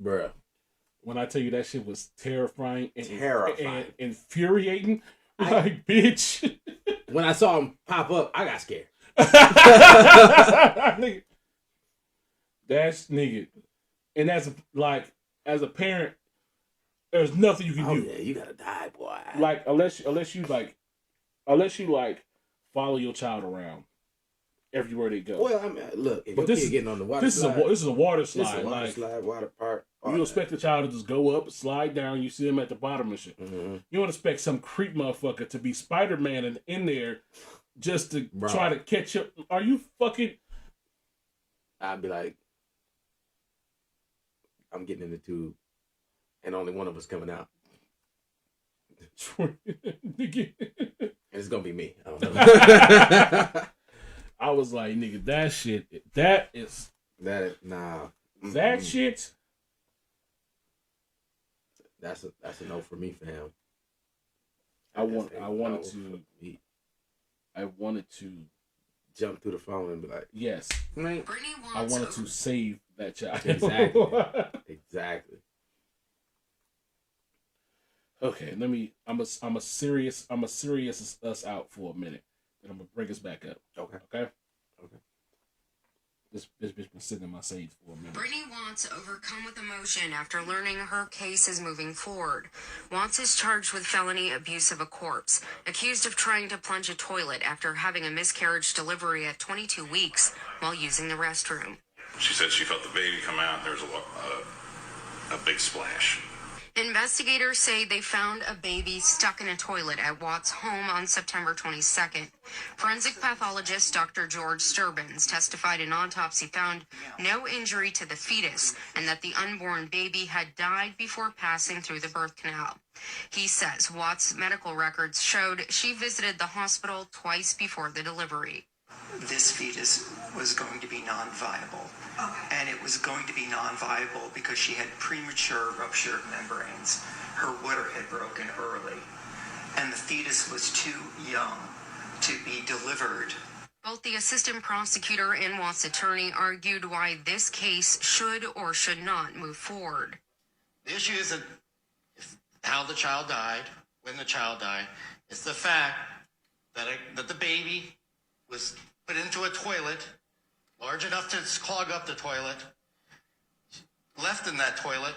[SPEAKER 2] Bruh.
[SPEAKER 3] When I tell you that shit was terrifying and infuriating, bitch.
[SPEAKER 2] When I saw him pop up, I got scared.
[SPEAKER 3] Nigga. That's nigga. And as a parent, there's nothing you can do.
[SPEAKER 2] Yeah, you gotta die, boy.
[SPEAKER 3] Like unless you follow your child around everywhere they go.
[SPEAKER 2] Well, I mean, look, if this is getting on the water slide,
[SPEAKER 3] this is a water slide.
[SPEAKER 2] This is a water slide, water park.
[SPEAKER 3] You expect the child to just go up, slide down. You see them at the bottom and shit.
[SPEAKER 2] Mm-hmm.
[SPEAKER 3] You don't expect some creep motherfucker to be Spider-Man in there just to try to catch up. Are you fucking?
[SPEAKER 2] I'd be like, I'm getting in the tube, and only one of us coming out. And it's gonna be me. I don't know.
[SPEAKER 3] I was like, nigga, that shit.
[SPEAKER 2] That
[SPEAKER 3] That shit.
[SPEAKER 2] That's a no for me, fam.
[SPEAKER 3] I wanted to
[SPEAKER 2] jump through the phone and be like,
[SPEAKER 3] yes.
[SPEAKER 2] Man,
[SPEAKER 3] I wanted to save that child.
[SPEAKER 2] Exactly.
[SPEAKER 3] Okay, I'm a serious us out for a minute. And I'm gonna bring us back up. Okay. This bitch been sitting in my sage for a minute.
[SPEAKER 10] Brittany Watts overcome with emotion after learning her case is moving forward. Watts is charged with felony abuse of a corpse, accused of trying to plunge a toilet after having a miscarriage delivery at 22 weeks while using the restroom.
[SPEAKER 11] She said she felt the baby come out. There was a big splash.
[SPEAKER 10] Investigators say they found a baby stuck in a toilet at Watts' home on September 22nd. Forensic pathologist Dr. George Sturbins testified an autopsy found no injury to the fetus and that the unborn baby had died before passing through the birth canal. He says Watts' medical records showed she visited the hospital twice before the delivery.
[SPEAKER 12] This fetus was going to be non-viable. And it was going to be non-viable because she had premature ruptured membranes. Her water had broken early. And the fetus was too young to be delivered.
[SPEAKER 10] Both the assistant prosecutor and Watts' attorney argued why this case should or should not move forward.
[SPEAKER 6] The issue isn't how the child died, when the child died. It's the fact that the baby was put into a toilet large enough to clog up the toilet, left in that toilet,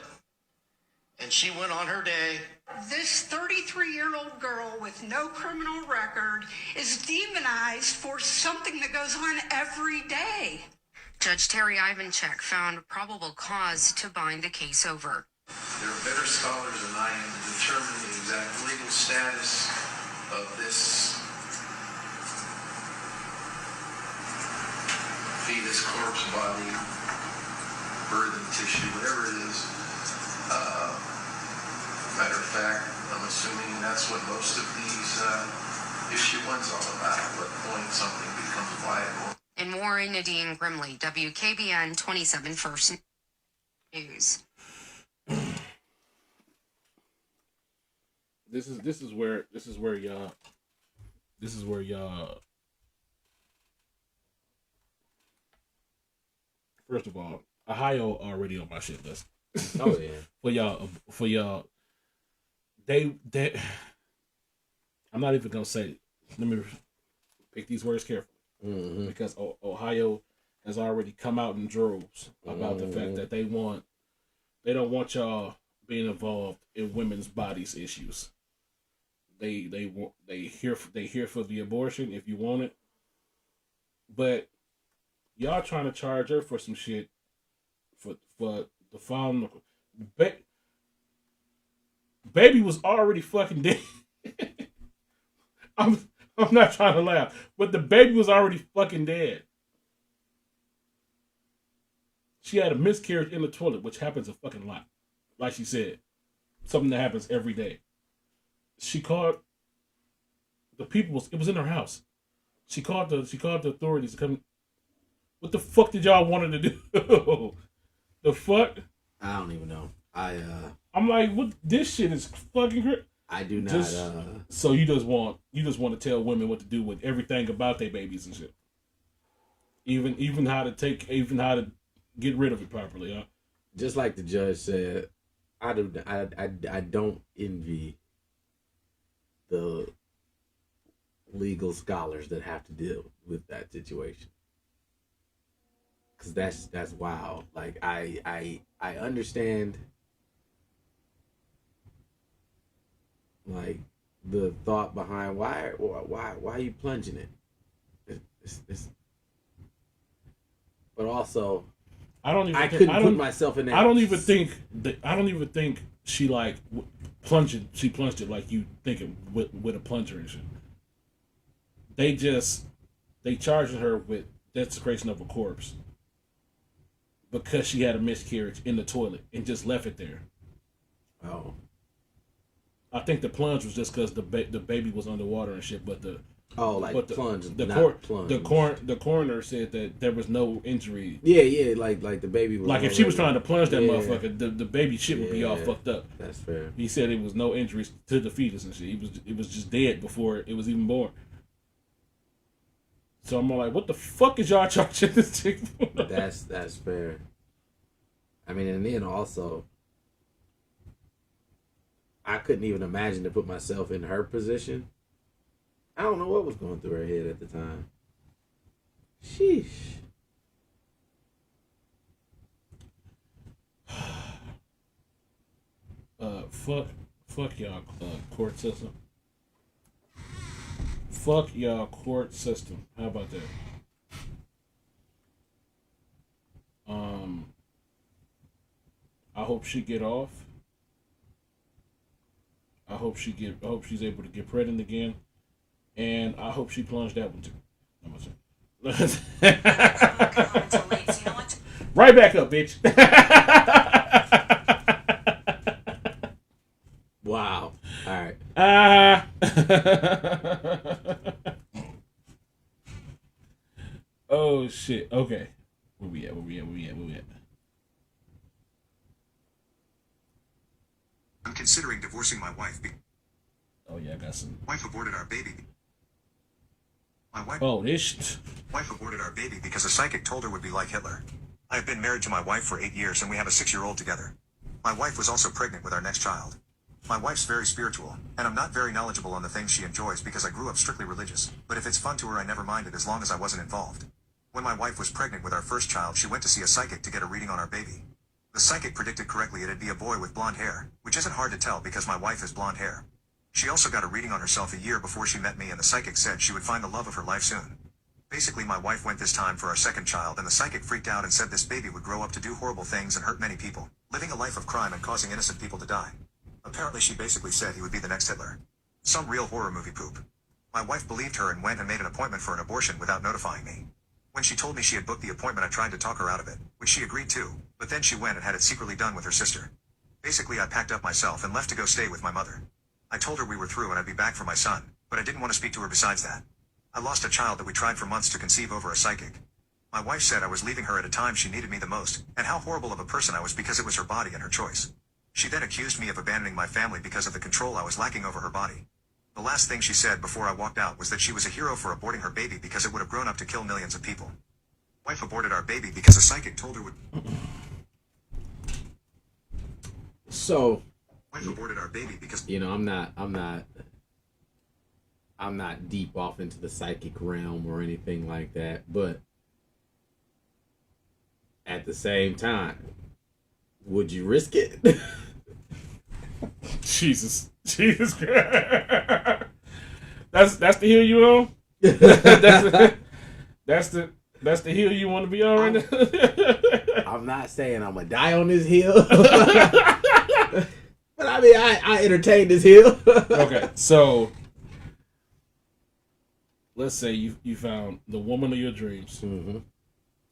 [SPEAKER 6] and she went on her day.
[SPEAKER 13] This 33-year-old girl with no criminal record is demonized for something that goes on every day.
[SPEAKER 10] Judge Terry Ivanchek found probable cause to bind the case over.
[SPEAKER 14] There are better scholars than I am to determine the exact legal status of this fetus, corpse, body, birthing tissue, whatever it is. Matter of fact, I'm assuming that's what most of these issue one's all about, at what point something becomes viable.
[SPEAKER 10] In Warren, Nadine Grimley, WKBN 27 First News.
[SPEAKER 3] This is where y'all. First of all, Ohio already on my shit list.
[SPEAKER 2] Oh yeah.
[SPEAKER 3] for y'all, they. I'm not even gonna say. Let me pick these words carefully, because Ohio has already come out in droves about the fact that they don't want y'all being involved in women's bodies issues. They here for the abortion if you want it, but y'all trying to charge her for some shit for the found baby was already fucking dead. I'm not trying to laugh, but the baby was already fucking dead. She had a miscarriage in the toilet, which happens a fucking lot. Like she said, something that happens every day. She called the people. It was in her house. She called the authorities to come. What the fuck did y'all want her to do? The fuck?
[SPEAKER 2] I don't even know.
[SPEAKER 3] I'm like, what? This shit is fucking great.
[SPEAKER 2] I do not.
[SPEAKER 3] So you just want to tell women what to do with everything about their babies and shit. Even how to get rid of it properly, huh?
[SPEAKER 2] Just like the judge said, I don't envy the legal scholars that have to deal with that situation, because that's wild. Like I understand like the thought behind why are you plunging it? It's but also I couldn't put myself in that.
[SPEAKER 3] I don't even think she like plunged it. She plunged it like you think it with a plunger and shit. They charged her with desecration of a corpse because she had a miscarriage in the toilet and just left it there.
[SPEAKER 2] Oh.
[SPEAKER 3] I think the plunge was just because the baby was underwater and shit, but
[SPEAKER 2] plunge.
[SPEAKER 3] The coroner said that there was no injury.
[SPEAKER 2] Yeah, like the baby was
[SPEAKER 3] like if she was trying to plunge that motherfucker, the baby shit would be all fucked up.
[SPEAKER 2] That's fair.
[SPEAKER 3] He said it was no injuries to the fetus and shit. It was just dead before it was even born. So I'm like, what the fuck is y'all charging this chick for?
[SPEAKER 2] That's fair. I mean, and then also, I couldn't even imagine to put myself in her position. I don't know what was going through her head at the time. Sheesh.
[SPEAKER 3] Fuck y'all court system. Fuck y'all court system. How about that? I hope she get off. I hope she's able to get pregnant again, and I hope she plunged that one too. Right back up, bitch.
[SPEAKER 2] Wow. All right.
[SPEAKER 3] Oh shit. Okay. Where we at?
[SPEAKER 15] I'm considering divorcing my wife.
[SPEAKER 3] Oh yeah, I got some.
[SPEAKER 15] Wife aborted our baby. My wife.
[SPEAKER 3] Oh, this.
[SPEAKER 15] Wife aborted our baby because a psychic told her would be like Hitler. I have been married to my wife for 8 years and we have a 6-year-old together. My wife was also pregnant with our next child. My wife's very spiritual, and I'm not very knowledgeable on the things she enjoys because I grew up strictly religious, but if it's fun to her I never minded as long as I wasn't involved. When my wife was pregnant with our first child she went to see a psychic to get a reading on our baby. The psychic predicted correctly it'd be a boy with blonde hair, which isn't hard to tell because my wife has blonde hair. She also got a reading on herself a year before she met me and the psychic said she would find the love of her life soon. Basically my wife went this time for our second child and the psychic freaked out and said this baby would grow up to do horrible things and hurt many people, living a life of crime and causing innocent people to die. Apparently she basically said he would be the next Hitler. Some real horror movie poop. My wife believed her and went and made an appointment for an abortion without notifying me. When she told me she had booked the appointment I tried to talk her out of it, which she agreed to, but then she went and had it secretly done with her sister. Basically I packed up myself and left to go stay with my mother. I told her we were through and I'd be back for my son, but I didn't want to speak to her besides that. I lost a child that we tried for months to conceive over a psychic. My wife said I was leaving her at a time she needed me the most, and how horrible of a person I was because it was her body and her choice. She then accused me of abandoning my family because of the control I was lacking over her body. The last thing she said before I walked out was that she was a hero for aborting her baby because it would have grown up to kill millions of people. Wife aborted our baby because a psychic told her would.
[SPEAKER 2] So,
[SPEAKER 15] wife aborted our baby because
[SPEAKER 2] I'm not deep off into the psychic realm or anything like that, but at the same time, would you risk it?
[SPEAKER 3] Jesus Christ. That's the hill you on? that's the hill you want to be on right now?
[SPEAKER 2] I'm not saying I'm gonna die on this hill. But I mean I entertain this hill.
[SPEAKER 3] Okay, so let's say you found the woman of your dreams.
[SPEAKER 2] Mm-hmm.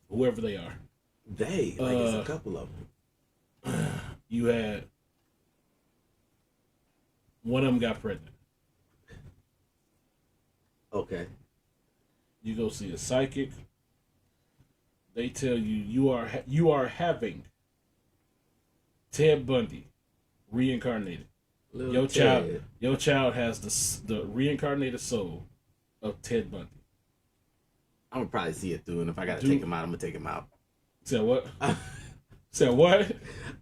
[SPEAKER 3] Whoever they are.
[SPEAKER 2] It's a couple of them.
[SPEAKER 3] You had one of them got pregnant.
[SPEAKER 2] Okay.
[SPEAKER 3] You go see a psychic. They tell you you are having Ted Bundy reincarnated.
[SPEAKER 2] Little Ted.
[SPEAKER 3] Your child has the reincarnated soul of Ted Bundy.
[SPEAKER 2] I'm gonna probably see it through, and if I gotta take him out, I'm gonna take him out.
[SPEAKER 3] Said what? Said what?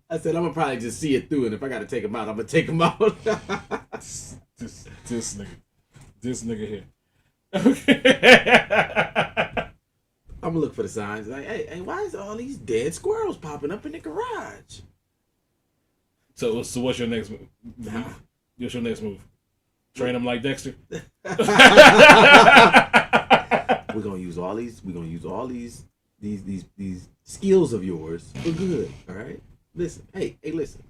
[SPEAKER 2] I said I'm gonna probably just see it through, and if I gotta take him out, I'm gonna take him out.
[SPEAKER 3] this nigga here. Okay.
[SPEAKER 2] I'm gonna look for the signs. Like, hey, why is all these dead squirrels popping up in the garage?
[SPEAKER 3] So what's your next move? What's your next move? Train him like Dexter.
[SPEAKER 2] We're gonna use all these. We're gonna use all these skills of yours for good. All right. Listen. Hey, listen.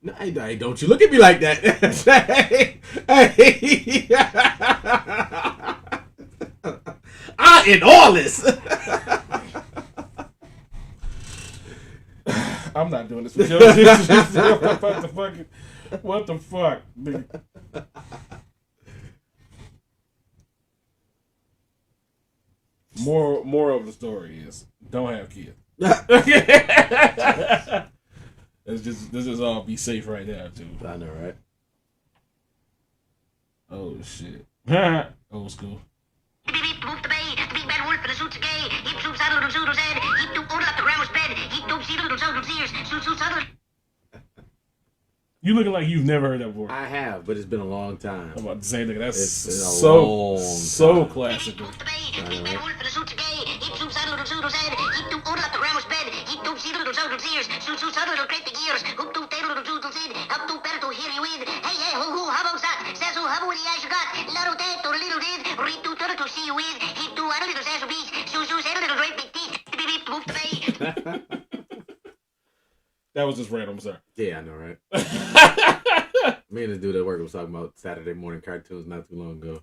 [SPEAKER 2] No, hey, don't you look at me like that. hey. I in all this.
[SPEAKER 3] I'm not doing this with you. What the fuck? More of the story is don't have kids. This is all be safe right now too.
[SPEAKER 2] I know, right?
[SPEAKER 3] Oh shit. Old school. You looking like you've never heard that before.
[SPEAKER 2] I have, but it's been a long time.
[SPEAKER 3] I'm about to say, nigga, that's
[SPEAKER 2] so
[SPEAKER 3] classical. That was just random, sir.
[SPEAKER 2] Yeah, I know, right? Me and this dude at work was talking about Saturday morning cartoons not too long ago.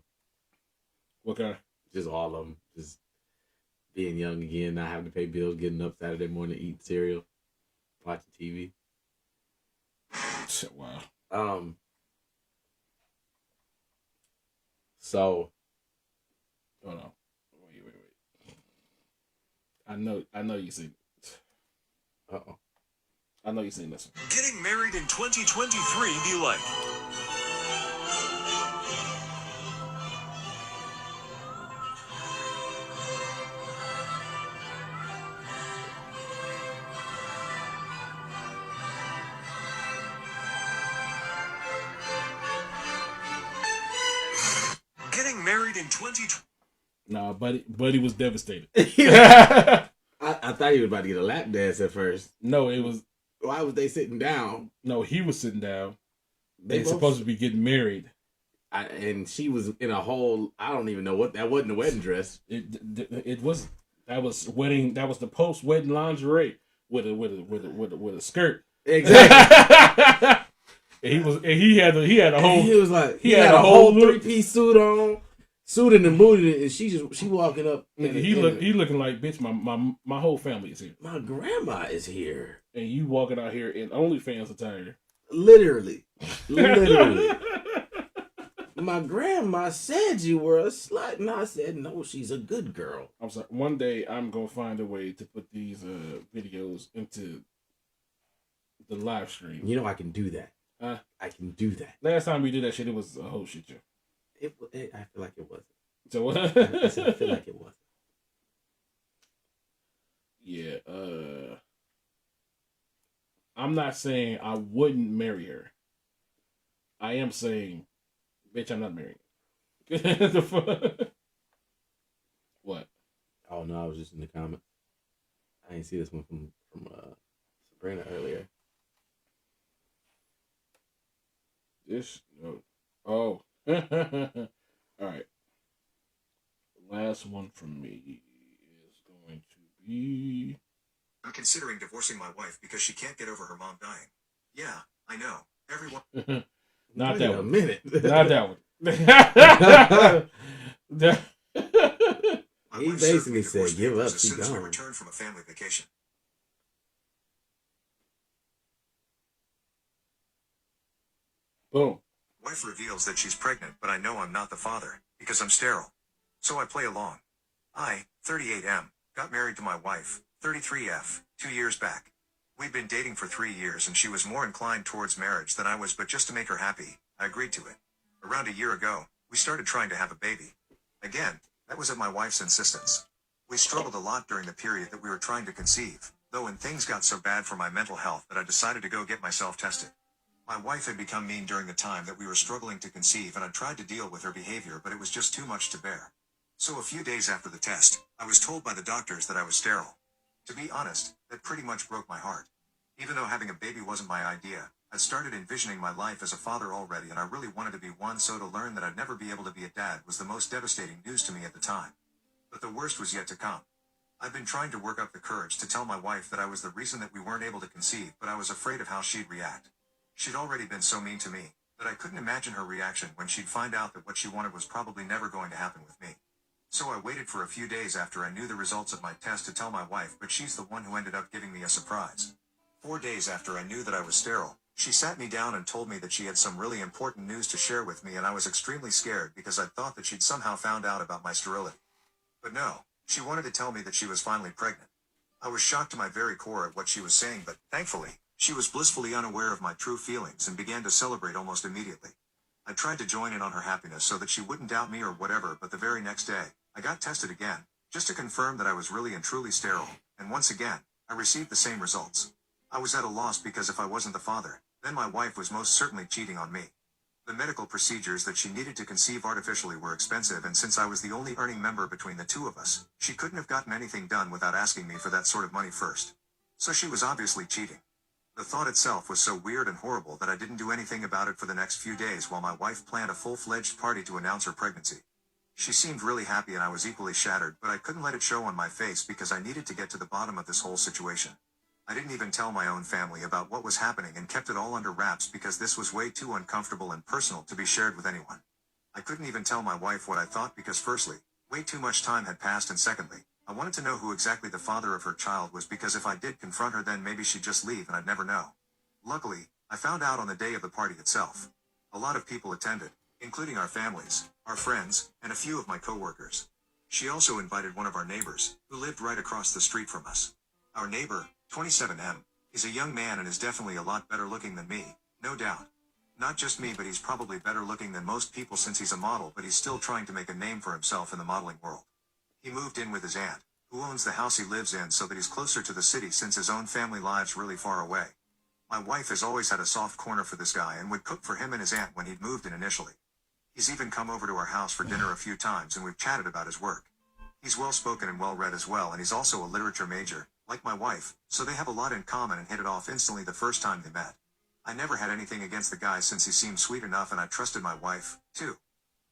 [SPEAKER 3] What kind?
[SPEAKER 2] Just all of them. Just being young again, not having to pay bills, getting up Saturday morning, eating cereal, watching TV.
[SPEAKER 3] Wow.
[SPEAKER 2] So.
[SPEAKER 3] Hold on. Wait. I know you see.
[SPEAKER 2] Uh-oh.
[SPEAKER 3] I know you've seen this one.
[SPEAKER 15] Getting married in 2023 be like. Getting married in 2020.
[SPEAKER 3] Nah, Buddy was devastated.
[SPEAKER 2] I thought he was about to get a lap dance at first.
[SPEAKER 3] No, it was.
[SPEAKER 2] Why was they sitting down?
[SPEAKER 3] No, he was sitting down. They
[SPEAKER 2] both
[SPEAKER 3] supposed to be getting married.
[SPEAKER 2] And she was in a whole. I don't even know what that wasn't a wedding dress.
[SPEAKER 3] It was. That was wedding. That was the post wedding lingerie with a skirt.
[SPEAKER 2] Exactly.
[SPEAKER 3] And he had a whole.
[SPEAKER 2] He was like he had a whole 3-piece suit on, suited and booted, and she walking up.
[SPEAKER 3] He looking like, bitch. My whole family is here.
[SPEAKER 2] My grandma is here,
[SPEAKER 3] and you walking out here in OnlyFans attire.
[SPEAKER 2] Literally. My grandma said you were a slut, and I said no. She's a good girl.
[SPEAKER 3] I'm sorry. One day I'm gonna find a way to put these videos into the live stream.
[SPEAKER 2] You know I can do that. I can do that.
[SPEAKER 3] Last time we did that shit, it was a whole shit show.
[SPEAKER 2] I feel like it wasn't.
[SPEAKER 3] So what?
[SPEAKER 2] I said I feel like it wasn't.
[SPEAKER 3] Yeah. I'm not saying I wouldn't marry her. I am saying, bitch, I'm not marrying. The fuck? What?
[SPEAKER 2] Oh no, I was just in the comments. I didn't see this one from Sabrina earlier.
[SPEAKER 3] This oh. All right. Last one from me is going to be.
[SPEAKER 15] I'm considering divorcing my wife because she can't get over her mom dying. Yeah, I know. Everyone.
[SPEAKER 3] Not that one.
[SPEAKER 2] A minute.
[SPEAKER 3] Not that one.
[SPEAKER 2] He basically said, "Give up." She
[SPEAKER 15] As we
[SPEAKER 2] gone.
[SPEAKER 15] returned from a family vacation.
[SPEAKER 3] Boom.
[SPEAKER 15] Wife reveals that she's pregnant, but I know I'm not the father because I'm sterile. So I play along. I, 38M, got married to my wife, 33F, 2 years back. We'd been dating for 3 years and she was more inclined towards marriage than I was, but just to make her happy, I agreed to it. Around a year ago, we started trying to have a baby. Again, that was at my wife's insistence. We struggled a lot during the period that we were trying to conceive, though, and things got so bad for my mental health that I decided to go get myself tested. My wife had become mean during the time that we were struggling to conceive, and I tried to deal with her behavior, but it was just too much to bear. So a few days after the test, I was told by the doctors that I was sterile. To be honest, that pretty much broke my heart. Even though having a baby wasn't my idea, I'd started envisioning my life as a father already, and I really wanted to be one, so to learn that I'd never be able to be a dad was the most devastating news to me at the time. But the worst was yet to come. I've been trying to work up the courage to tell my wife that I was the reason that we weren't able to conceive, but I was afraid of how she'd react. She'd already been so mean to me, that I couldn't imagine her reaction when she'd find out that what she wanted was probably never going to happen with me. So I waited for a few days after I knew the results of my test to tell my wife, but she's the one who ended up giving me a surprise. 4 days after I knew that I was sterile, she sat me down and told me that she had some really important news to share with me, and I was extremely scared because I thought that she'd somehow found out about my sterility. But no, she wanted to tell me that she was finally pregnant. I was shocked to my very core at what she was saying, but thankfully, she was blissfully unaware of my true feelings and began to celebrate almost immediately. I tried to join in on her happiness so that she wouldn't doubt me or whatever, but the very next day, I got tested again, just to confirm that I was really and truly sterile, and once again, I received the same results. I was at a loss because if I wasn't the father, then my wife was most certainly cheating on me. The medical procedures that she needed to conceive artificially were expensive, and since I was the only earning member between the two of us, she couldn't have gotten anything done without asking me for that sort of money first. So she was obviously cheating. The thought itself was so weird and horrible that I didn't do anything about it for the next few days while my wife planned a full-fledged party to announce her pregnancy. She seemed really happy and I was equally shattered, but I couldn't let it show on my face because I needed to get to the bottom of this whole situation. I didn't even tell my own family about what was happening and kept it all under wraps because this was way too uncomfortable and personal to be shared with anyone. I couldn't even tell my wife what I thought because firstly, way too much time had passed, and secondly, I wanted to know who exactly the father of her child was because if I did confront her then maybe she'd just leave and I'd never know. Luckily, I found out on the day of the party itself. A lot of people attended, including our families, our friends, and a few of my coworkers. She also invited one of our neighbors, who lived right across the street from us. Our neighbor, 27M, is a young man and is definitely a lot better looking than me, no doubt. Not just me, but he's probably better looking than most people since he's a model, but he's still trying to make a name for himself in the modeling world. He moved in with his aunt, who owns the house he lives in, so that he's closer to the city since his own family lives really far away. My wife has always had a soft corner for this guy and would cook for him and his aunt when he'd moved in initially. He's even come over to our house for dinner a few times and we've chatted about his work. He's well-spoken and well-read as well, and he's also a literature major, like my wife, so they have a lot in common and hit it off instantly the first time they met. I never had anything against the guy since he seemed sweet enough and I trusted my wife, too.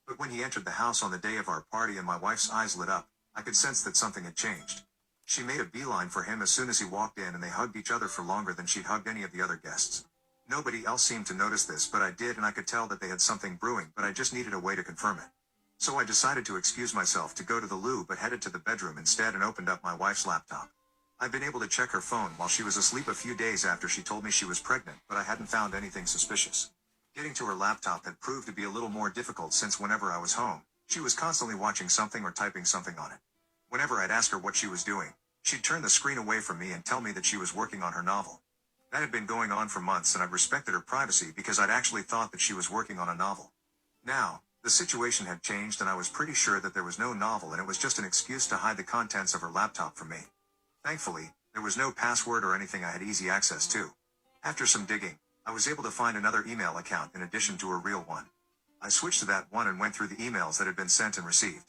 [SPEAKER 15] But when he entered the house on the day of our party and my wife's eyes lit up, I could sense that something had changed. She made a beeline for him as soon as he walked in and they hugged each other for longer than she'd hugged any of the other guests. Nobody else seemed to notice this, but I did, and I could tell that they had something brewing, but I just needed a way to confirm it. So I decided to excuse myself to go to the loo, but headed to the bedroom instead and opened up my wife's laptop. I've been able to check her phone while she was asleep a few days after she told me she was pregnant, but I hadn't found anything suspicious. Getting to her laptop had proved to be a little more difficult since whenever I was home, she was constantly watching something or typing something on it. Whenever I'd ask her what she was doing, she'd turn the screen away from me and tell me that she was working on her novel. That had been going on for months and I'd respected her privacy because I'd actually thought that she was working on a novel. Now, the situation had changed and I was pretty sure that there was no novel and it was just an excuse to hide the contents of her laptop from me. Thankfully, there was no password or anything I had easy access to. After some digging, I was able to find another email account in addition to her real one. I switched to that one and went through the emails that had been sent and received.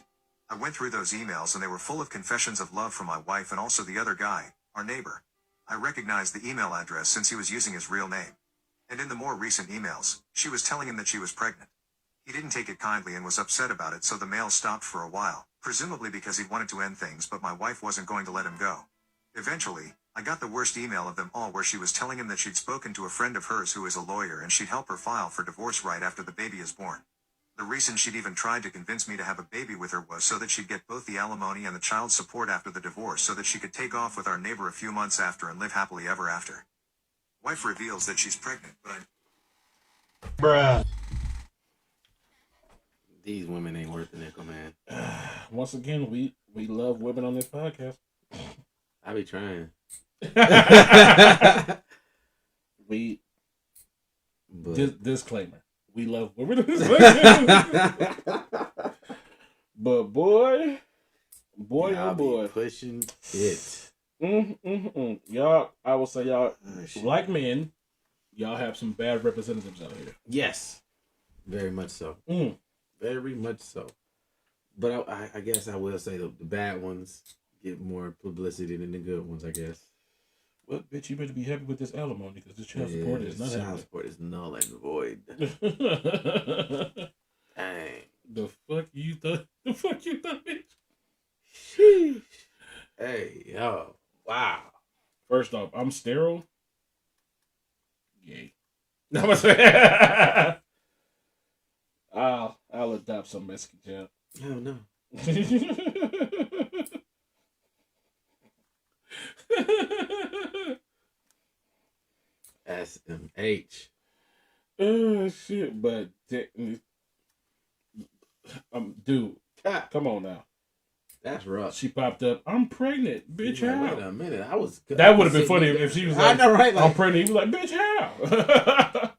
[SPEAKER 15] I went through those emails and they were full of confessions of love from my wife and also the other guy, our neighbor. I recognized the email address since he was using his real name. And in the more recent emails, she was telling him that she was pregnant. He didn't take it kindly and was upset about it, so the mail stopped for a while, presumably because he wanted to end things, but my wife wasn't going to let him go. Eventually, I got the worst email of them all where she was telling him that she'd spoken to a friend of hers who is a lawyer and she'd help her file for divorce right after the baby is born. The reason she'd even tried to convince me to have a baby with her was so that she'd get both the alimony and the child support after the divorce so that she could take off with our neighbor a few months after and live happily ever after. Wife reveals that she's pregnant, but
[SPEAKER 2] Bruh. These women ain't worth the nickel, man.
[SPEAKER 3] Once again, we love women on this podcast.
[SPEAKER 2] I be trying.
[SPEAKER 3] Disclaimer. We love women on this podcast. But boy, oh boy.
[SPEAKER 2] Pushing it.
[SPEAKER 3] Y'all, I will say y'all, like men, y'all have some bad representatives out here.
[SPEAKER 2] Yes. Very much so. Very much so. But I guess I will say the bad ones get more publicity than the good ones, I guess.
[SPEAKER 3] Well, bitch, you better be happy with this alimony because the child support is not happening.
[SPEAKER 2] Child support is null and void. Dang.
[SPEAKER 3] The fuck you thought, bitch?
[SPEAKER 2] Sheesh. Hey, yo. Wow.
[SPEAKER 3] First off, I'm sterile. Yay. No, I'm saying. I'll adopt some Mexican child.
[SPEAKER 2] Oh no. SMH.
[SPEAKER 3] Oh shit! But dude, come on now.
[SPEAKER 2] That's rough.
[SPEAKER 3] She popped up. I'm pregnant, bitch. How?
[SPEAKER 2] Wait a minute.
[SPEAKER 3] That would have been funny if she was like,
[SPEAKER 2] I know, right? Like,
[SPEAKER 3] I'm pregnant. He was like, bitch, how?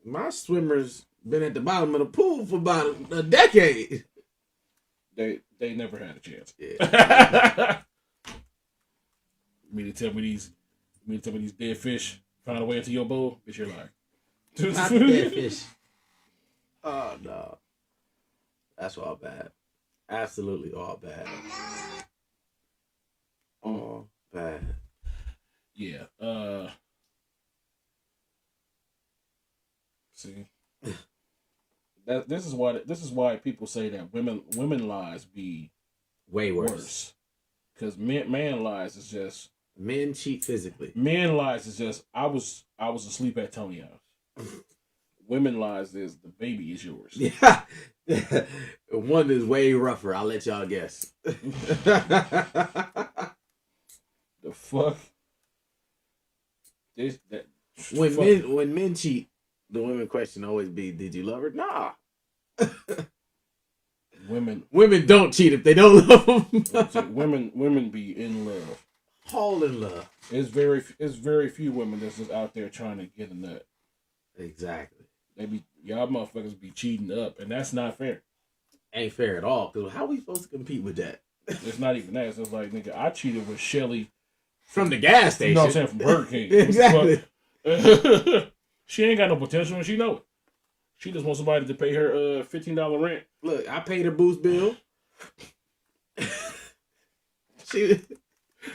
[SPEAKER 2] My swimmer's been at the bottom of the pool for about a decade.
[SPEAKER 3] They never had a chance.
[SPEAKER 2] Yeah.
[SPEAKER 3] Me to tell me these dead fish found a way into your bowl, bitch, you're lying.
[SPEAKER 2] Not the dead fish. Oh no. That's all bad. Absolutely all bad. All bad.
[SPEAKER 3] Yeah. See. This is why people say that women lies be
[SPEAKER 2] way worse.
[SPEAKER 3] Because man lies is just
[SPEAKER 2] men cheat physically.
[SPEAKER 3] Men lies is just I was asleep at Tony's house. Women lies is the baby is yours.
[SPEAKER 2] Yeah. One is way rougher. I'll let y'all guess.
[SPEAKER 3] The fuck?
[SPEAKER 2] When men cheat, the women question always be, did you love her? Nah. Women don't cheat if they don't love them.
[SPEAKER 3] women be in love.
[SPEAKER 2] All in love.
[SPEAKER 3] It's very few women that's just out there trying to get a nut.
[SPEAKER 2] Exactly.
[SPEAKER 3] Y'all motherfuckers be cheating up, and that's not fair.
[SPEAKER 2] Ain't fair at all. Cause how we supposed to compete with that?
[SPEAKER 3] It's not even that. It's just like, nigga, I cheated with Shelly
[SPEAKER 2] from the gas station.
[SPEAKER 3] You know what I'm saying? From Burger King.
[SPEAKER 2] Exactly.
[SPEAKER 3] She ain't got no potential, and she know it. She just wants somebody to pay her $15 rent.
[SPEAKER 2] Look, I paid her boost bill. She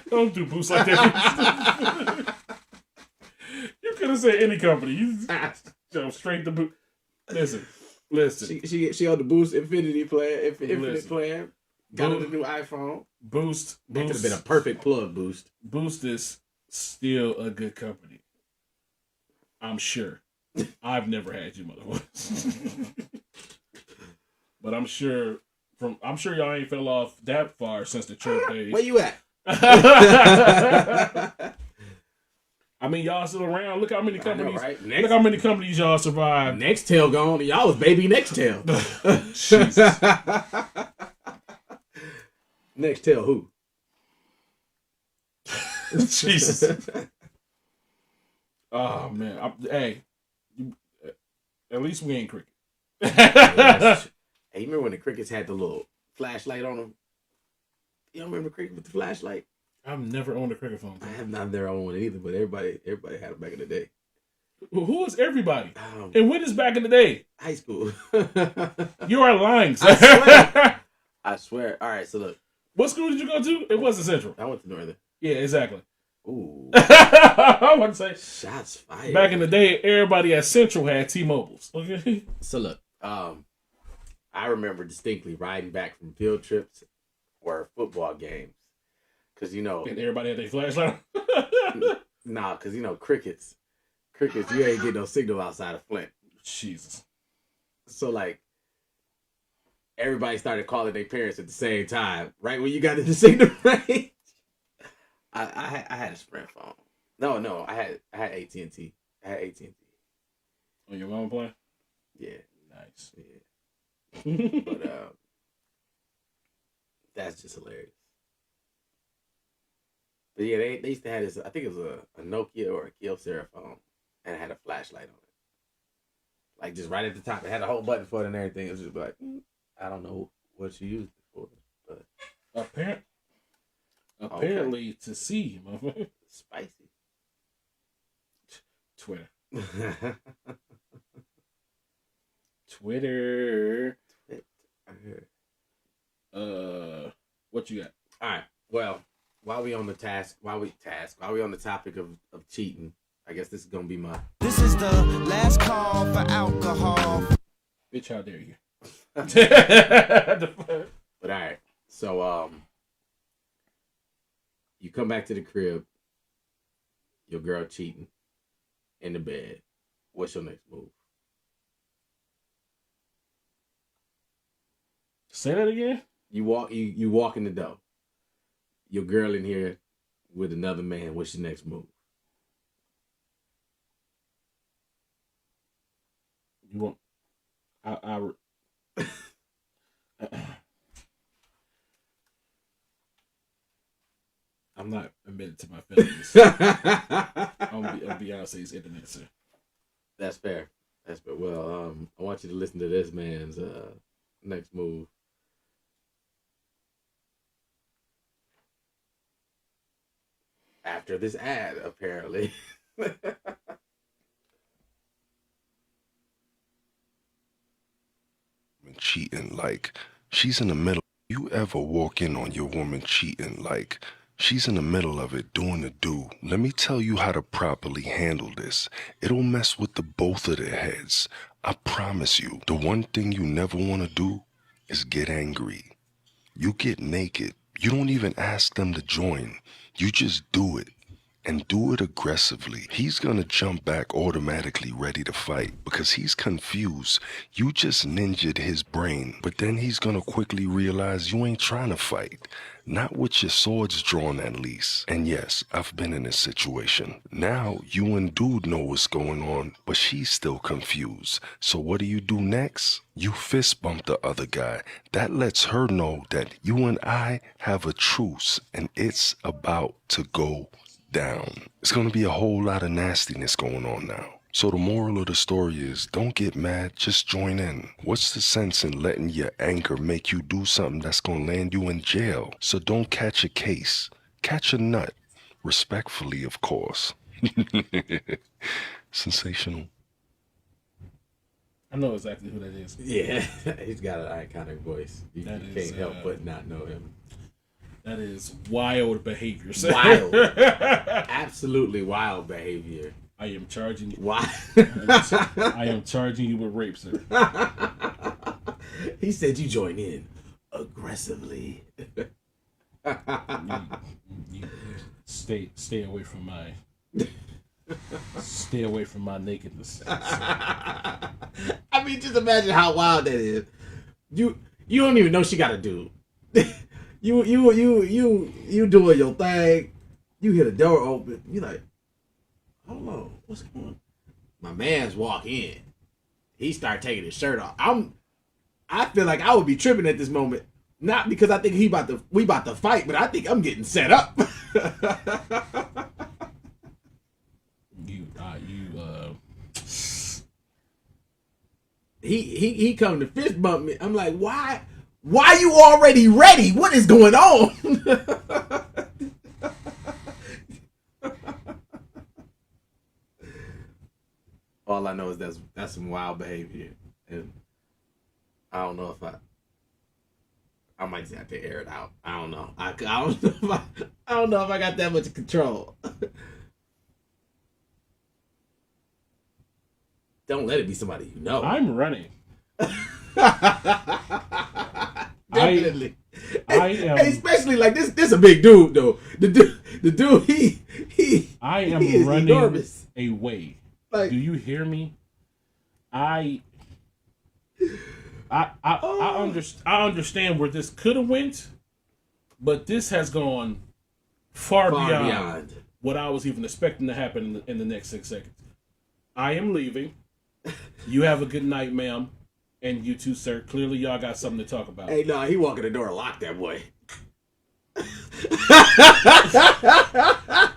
[SPEAKER 3] don't do boost like that. You could have said any company. You jump straight to boost. Listen.
[SPEAKER 2] She on the Boost Infinite plan. Got her the new iPhone.
[SPEAKER 3] Boost.
[SPEAKER 2] That could have been a perfect plug. Boost.
[SPEAKER 3] Boost is still a good company. I'm sure. I've never had you motherfuckers. But I'm sure y'all ain't fell off that far since the church days.
[SPEAKER 2] Where you at?
[SPEAKER 3] I mean, y'all still around. Look how many companies.
[SPEAKER 2] Know, right?
[SPEAKER 3] Look how many companies y'all survived.
[SPEAKER 2] Nextel gone. Y'all was baby Nextel.
[SPEAKER 3] Jesus.
[SPEAKER 2] Nextel who?
[SPEAKER 3] Jesus. Oh man. At least we ain't cricket.
[SPEAKER 2] Hey, you remember when the crickets had the little flashlight on them? You don't remember cricket with the flashlight?
[SPEAKER 3] I've never owned a cricket phone.
[SPEAKER 2] I have not never owned one either, but everybody had them back in the day.
[SPEAKER 3] Well, who is everybody? And when is back in the day?
[SPEAKER 2] High school.
[SPEAKER 3] You are lying.
[SPEAKER 2] I swear. All right, so look.
[SPEAKER 3] What school did you go to? It wasn't Central.
[SPEAKER 2] I went to Northern.
[SPEAKER 3] Yeah, exactly.
[SPEAKER 2] Ooh.
[SPEAKER 3] I want to say.
[SPEAKER 2] Shots fired.
[SPEAKER 3] Back in the day, everybody at Central had T-Mobiles. Okay.
[SPEAKER 2] So look, I remember distinctly riding back from field trips or football games. Because, you know.
[SPEAKER 3] And everybody had their flashlight?
[SPEAKER 2] Nah, because, you know, crickets, you ain't get no signal outside of Flint.
[SPEAKER 3] Jesus.
[SPEAKER 2] So, like, everybody started calling their parents at the same time. Right when you got in the signal range. I had a Sprint phone. No, I had AT&T.
[SPEAKER 3] Oh, your mama plan?
[SPEAKER 2] Yeah.
[SPEAKER 3] Nice.
[SPEAKER 2] Yeah. But that's just hilarious. But yeah, they used to have this. I think it was a Nokia or a Kyocera phone, and it had a flashlight on it. Like just right at the top, it had a whole button for it and everything. It was just like, I don't know what you used it for, but
[SPEAKER 3] apparently to see, motherfucker.
[SPEAKER 2] Spicy.
[SPEAKER 3] Twitter. Twitter. What you got?
[SPEAKER 2] All right. Well, while we on the topic of cheating, I guess this is gonna be my.
[SPEAKER 9] This is the last call for alcohol.
[SPEAKER 3] Bitch, how dare you?
[SPEAKER 2] But all right. So you come back to the crib, your girl cheating in the bed. What's your next move?
[SPEAKER 3] Say that again.
[SPEAKER 2] You walk in the door. Your girl in here with another man. What's your next move?
[SPEAKER 3] You want? I'm not admitted to my feelings. I'm Beyonce's internet, sir.
[SPEAKER 2] That's fair. That's fair. Well, I want you to listen to this man's next move. After this ad, apparently.
[SPEAKER 16] Cheating, like she's in the middle. You ever walk in on your woman cheating, like she's in the middle of it doing the do? Let me tell you how to properly handle this. It'll mess with the both of their heads. I promise you. The one thing you never want to do is get angry. You get naked. You don't even ask them to join. You just do it. And do it aggressively. He's gonna jump back automatically ready to fight because he's confused. You just ninja'd his brain, but then he's gonna quickly realize you ain't trying to fight. Not with your swords drawn at least. And yes, I've been in this situation. Now you and dude know what's going on, but she's still confused. So what do you do next? You fist bump the other guy. That lets her know that you and I have a truce and it's about to go down. It's gonna be a whole lot of nastiness going on now. So the moral of the story is don't get mad, just join in. What's the sense in letting your anger make you do something that's gonna land you in jail? So don't catch a case. Catch a nut. Respectfully, of course. Sensational.
[SPEAKER 3] I know exactly who that is.
[SPEAKER 2] Yeah, he's got an iconic voice. You can't help but not know him.
[SPEAKER 3] That is wild behavior.
[SPEAKER 2] Wild. Absolutely wild behavior.
[SPEAKER 3] I am charging you.
[SPEAKER 2] Why?
[SPEAKER 3] I am charging you with rape, sir.
[SPEAKER 2] He said you join in aggressively.
[SPEAKER 3] You stay away from my nakedness.
[SPEAKER 2] I mean, just imagine how wild that is. You don't even know she got a dude. You doing your thing. You hear the door open. You like, hold on, what's going on? My man's walk in. He start taking his shirt off. I feel like I would be tripping at this moment, not because I think we about to fight, but I think I'm getting set up. He come to fist bump me. I'm like, why you already ready? What is going on? All I know is that's some wild behavior, and I don't know if I might just have to air it out. I don't know. I don't know if I got that much control. Don't let it be somebody you know.
[SPEAKER 3] I'm running.
[SPEAKER 2] Definitely.
[SPEAKER 3] I am.
[SPEAKER 2] Especially like this a big dude though. The dude
[SPEAKER 3] I am
[SPEAKER 2] he is
[SPEAKER 3] running
[SPEAKER 2] enormous.
[SPEAKER 3] away.
[SPEAKER 2] Like,
[SPEAKER 3] do you hear me? I understand where this could have went, but this has gone far beyond what I was even expecting to happen in the next 6 seconds. I am leaving. You have a good night, ma'am. And you two, sir, clearly y'all got something to talk about.
[SPEAKER 2] Hey, no, he walk in the door, lock that boy.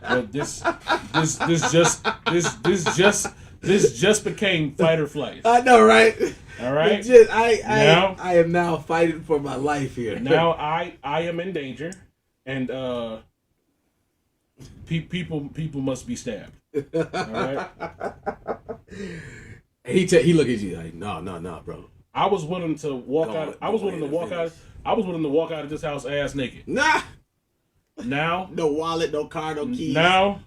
[SPEAKER 3] But this just became fight or flight.
[SPEAKER 2] I know, right?
[SPEAKER 3] All right.
[SPEAKER 2] I am now fighting for my life here.
[SPEAKER 3] Now I am in danger, and people must be stabbed. All right.
[SPEAKER 2] He look at you like, no, bro.
[SPEAKER 3] I was willing to walk out. I was willing to walk out of this house ass naked.
[SPEAKER 2] Nah.
[SPEAKER 3] Now,
[SPEAKER 2] no wallet, no car, no keys.
[SPEAKER 3] Now,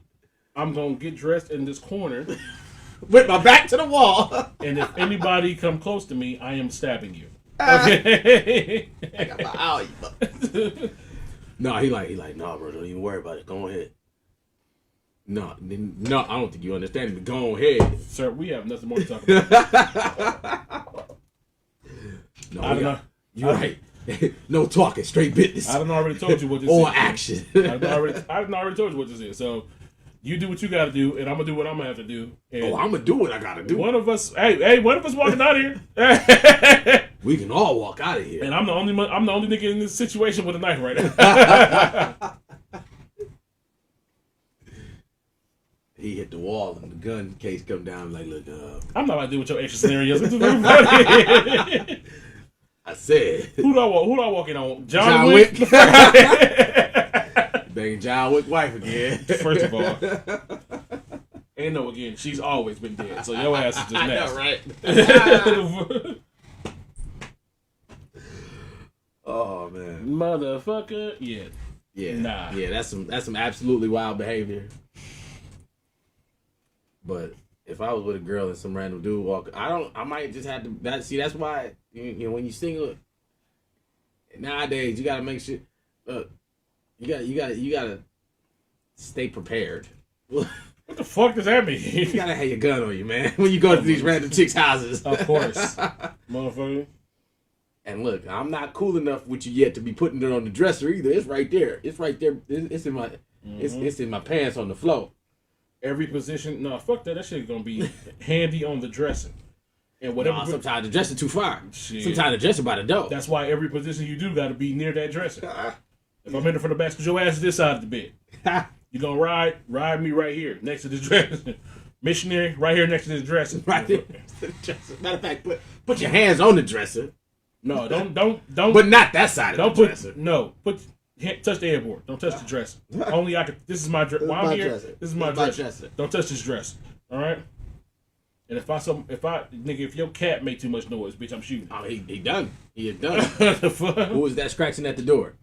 [SPEAKER 3] I'm gonna get dressed in this corner
[SPEAKER 2] with my back to the wall.
[SPEAKER 3] And if anybody come close to me, I am stabbing you. Okay.
[SPEAKER 2] I got my eye. No, he like, no, bro, don't even worry about it. Go ahead. No, I don't think you understand it. Go ahead,
[SPEAKER 3] sir. We have nothing more to talk about.
[SPEAKER 2] No, I don't know. You're right. No talking, straight business.
[SPEAKER 3] I done already told you what this
[SPEAKER 2] or
[SPEAKER 3] is.
[SPEAKER 2] Action.
[SPEAKER 3] I done already told you what this is. So you do what you got to do, and I'm gonna do what I'm gonna have to do. And
[SPEAKER 2] I'm gonna do what I gotta do.
[SPEAKER 3] One of us, one of us walking out of here.
[SPEAKER 2] We can all walk out of here.
[SPEAKER 3] And I'm the only nigga in this situation with a knife right now.
[SPEAKER 2] He hit the wall and the gun case come down like, look,
[SPEAKER 3] I'm not about to do with your extra scenarios.
[SPEAKER 2] I said,
[SPEAKER 3] who do I walk in on? John Wick.
[SPEAKER 2] Banging John Wick wife again.
[SPEAKER 3] First of all, and no, again, she's always been dead. So your ass is just nasty.
[SPEAKER 2] I know, right? Oh man,
[SPEAKER 3] motherfucker, yeah,
[SPEAKER 2] nah, yeah. That's some absolutely wild behavior. But if I was with a girl and some random dude walk, I might just have to. That's why you know when you single nowadays, you gotta make sure. You gotta stay prepared.
[SPEAKER 3] What the fuck does that mean?
[SPEAKER 2] You gotta have your gun on you, man. When you go to these random chicks' houses,
[SPEAKER 3] of course, motherfucker.
[SPEAKER 2] And look, I'm not cool enough with you yet to be putting it on the dresser either. It's right there. It's right there. It's in my. It's in my pants on the floor.
[SPEAKER 3] Every position, no, fuck that. That shit gonna be handy on the dresser. And whatever.
[SPEAKER 2] Nah, sometimes the dresser too far.
[SPEAKER 3] Shit.
[SPEAKER 2] Sometimes the dresser by the door.
[SPEAKER 3] That's why every position you do got to be near that dresser. If I'm in it from the back, cause your ass is this side of the bed. You gonna ride me right here next to this dresser. Missionary, right here next to this dresser.
[SPEAKER 2] Right there. Matter of fact, put your hands on the dresser.
[SPEAKER 3] No, don't.
[SPEAKER 2] But not that side of the dresser.
[SPEAKER 3] No, touch the headboard. Don't touch the dresser. Only I can. This is my dress. While I'm here, this is my dresser. Don't touch this dresser. All right. And if your cat make too much noise, bitch, I'm shooting.
[SPEAKER 2] Oh, he done. He is done. Who was that scratching at the door?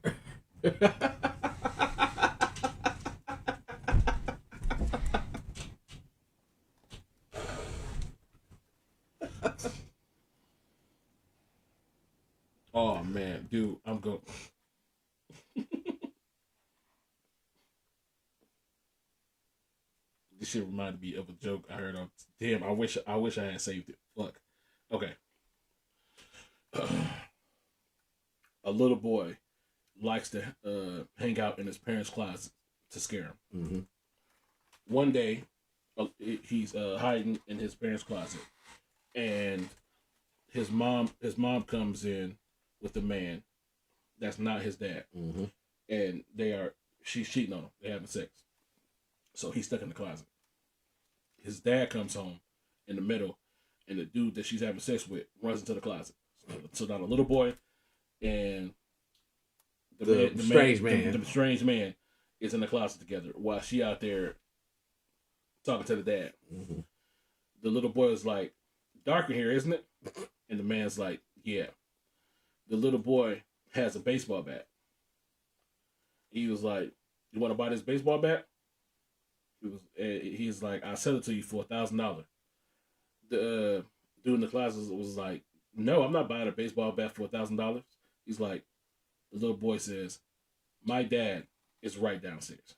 [SPEAKER 3] Oh man, dude, I'm going. This shit reminded me of a joke I heard on. Damn, I wish I had saved it. Fuck. Okay. A little boy likes to hang out in his parents' closet to scare him.
[SPEAKER 2] Mm-hmm.
[SPEAKER 3] One day, he's hiding in his parents' closet, and his mom comes in with a man that's not his dad,
[SPEAKER 2] mm-hmm.
[SPEAKER 3] and she's cheating on him. They're having sex. So he's stuck in the closet. His dad comes home in the middle, and the dude that she's having sex with runs into the closet. So now the little boy and the strange man is in the closet together while she out there talking to the dad.
[SPEAKER 2] Mm-hmm.
[SPEAKER 3] The little boy is like, "Dark in here, isn't it?" And the man's like, "Yeah." The little boy has a baseball bat. He was like, "You want to buy this baseball bat?" He's like, "I'll sell it to you for $1,000. The dude in the closet was like, "No, I'm not buying a baseball bat for $1,000. He's like, the little boy says, "My dad is right downstairs."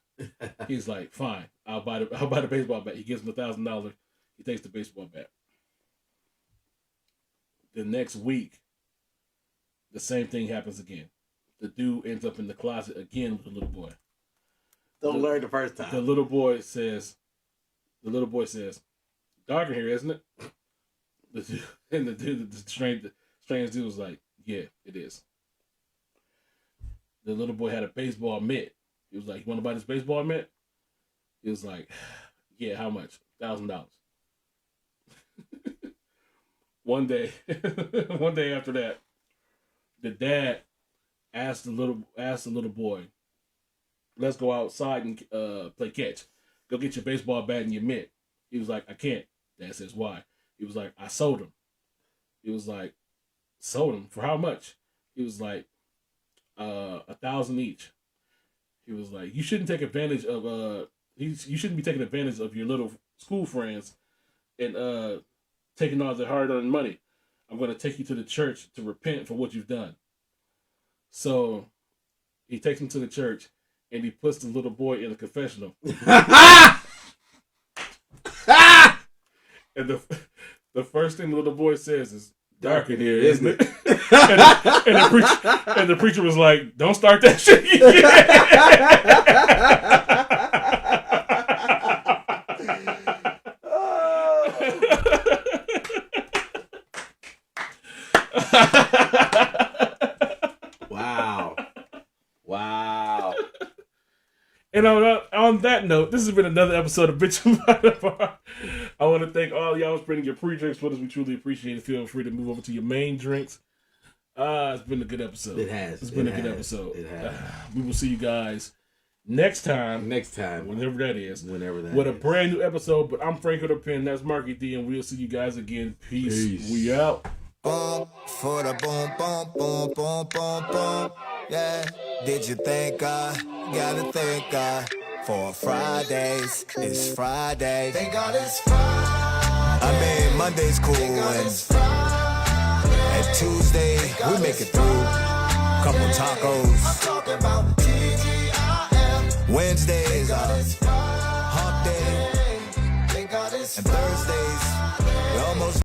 [SPEAKER 3] He's like, "Fine, I'll buy the baseball bat." He gives him $1,000. He takes the baseball bat. The next week, the same thing happens again. The dude ends up in the closet again with the little boy.
[SPEAKER 2] Don't learn the first time.
[SPEAKER 3] The little boy says, "Dark in here, isn't it?" The strange dude was like, yeah, it is. The little boy had a baseball mitt. He was like, you want to buy this baseball mitt? He was like, yeah, how much? $1,000. One day after that, the dad asked the little boy, let's go outside and play catch. Go get your baseball bat and your mitt. He was like, I can't. Dad says, why? He was like, I sold him. He was like, sold him? For how much? He was like, $1,000 each. He was like, you shouldn't take advantage of you shouldn't be taking advantage of your little school friends and taking all their hard-earned money. I'm going to take you to the church to repent for what you've done. So he takes him to the church and he puts the little boy in the confessional. And the first thing the little boy says is, dark in here, isn't it? and the preacher was like, don't start that shit
[SPEAKER 2] Wow.
[SPEAKER 3] And on that note, this has been another episode of Bitchin by the Bar. I want to thank all y'all for bringing your pre-drinks with us. We truly appreciate it. Feel free to move over to your main drinks. It's been a good episode.
[SPEAKER 2] It has.
[SPEAKER 3] It's been a good episode.
[SPEAKER 2] It has.
[SPEAKER 3] We will see you guys next time. Whenever that is. With a brand new episode. But I'm Franco the Pen. That's Marky D. And we'll see you guys again. Peace. We out.
[SPEAKER 1] Boom for the boom, boom, boom, boom, boom, boom. Yeah. Did you thank God? Gotta thank God for Fridays. It's Friday. Thank God it's Friday. I mean, Monday's cool and Tuesday we make it through. Couple tacos. I'm talking about TGIF. Wednesday is hump day. And Thursdays we almost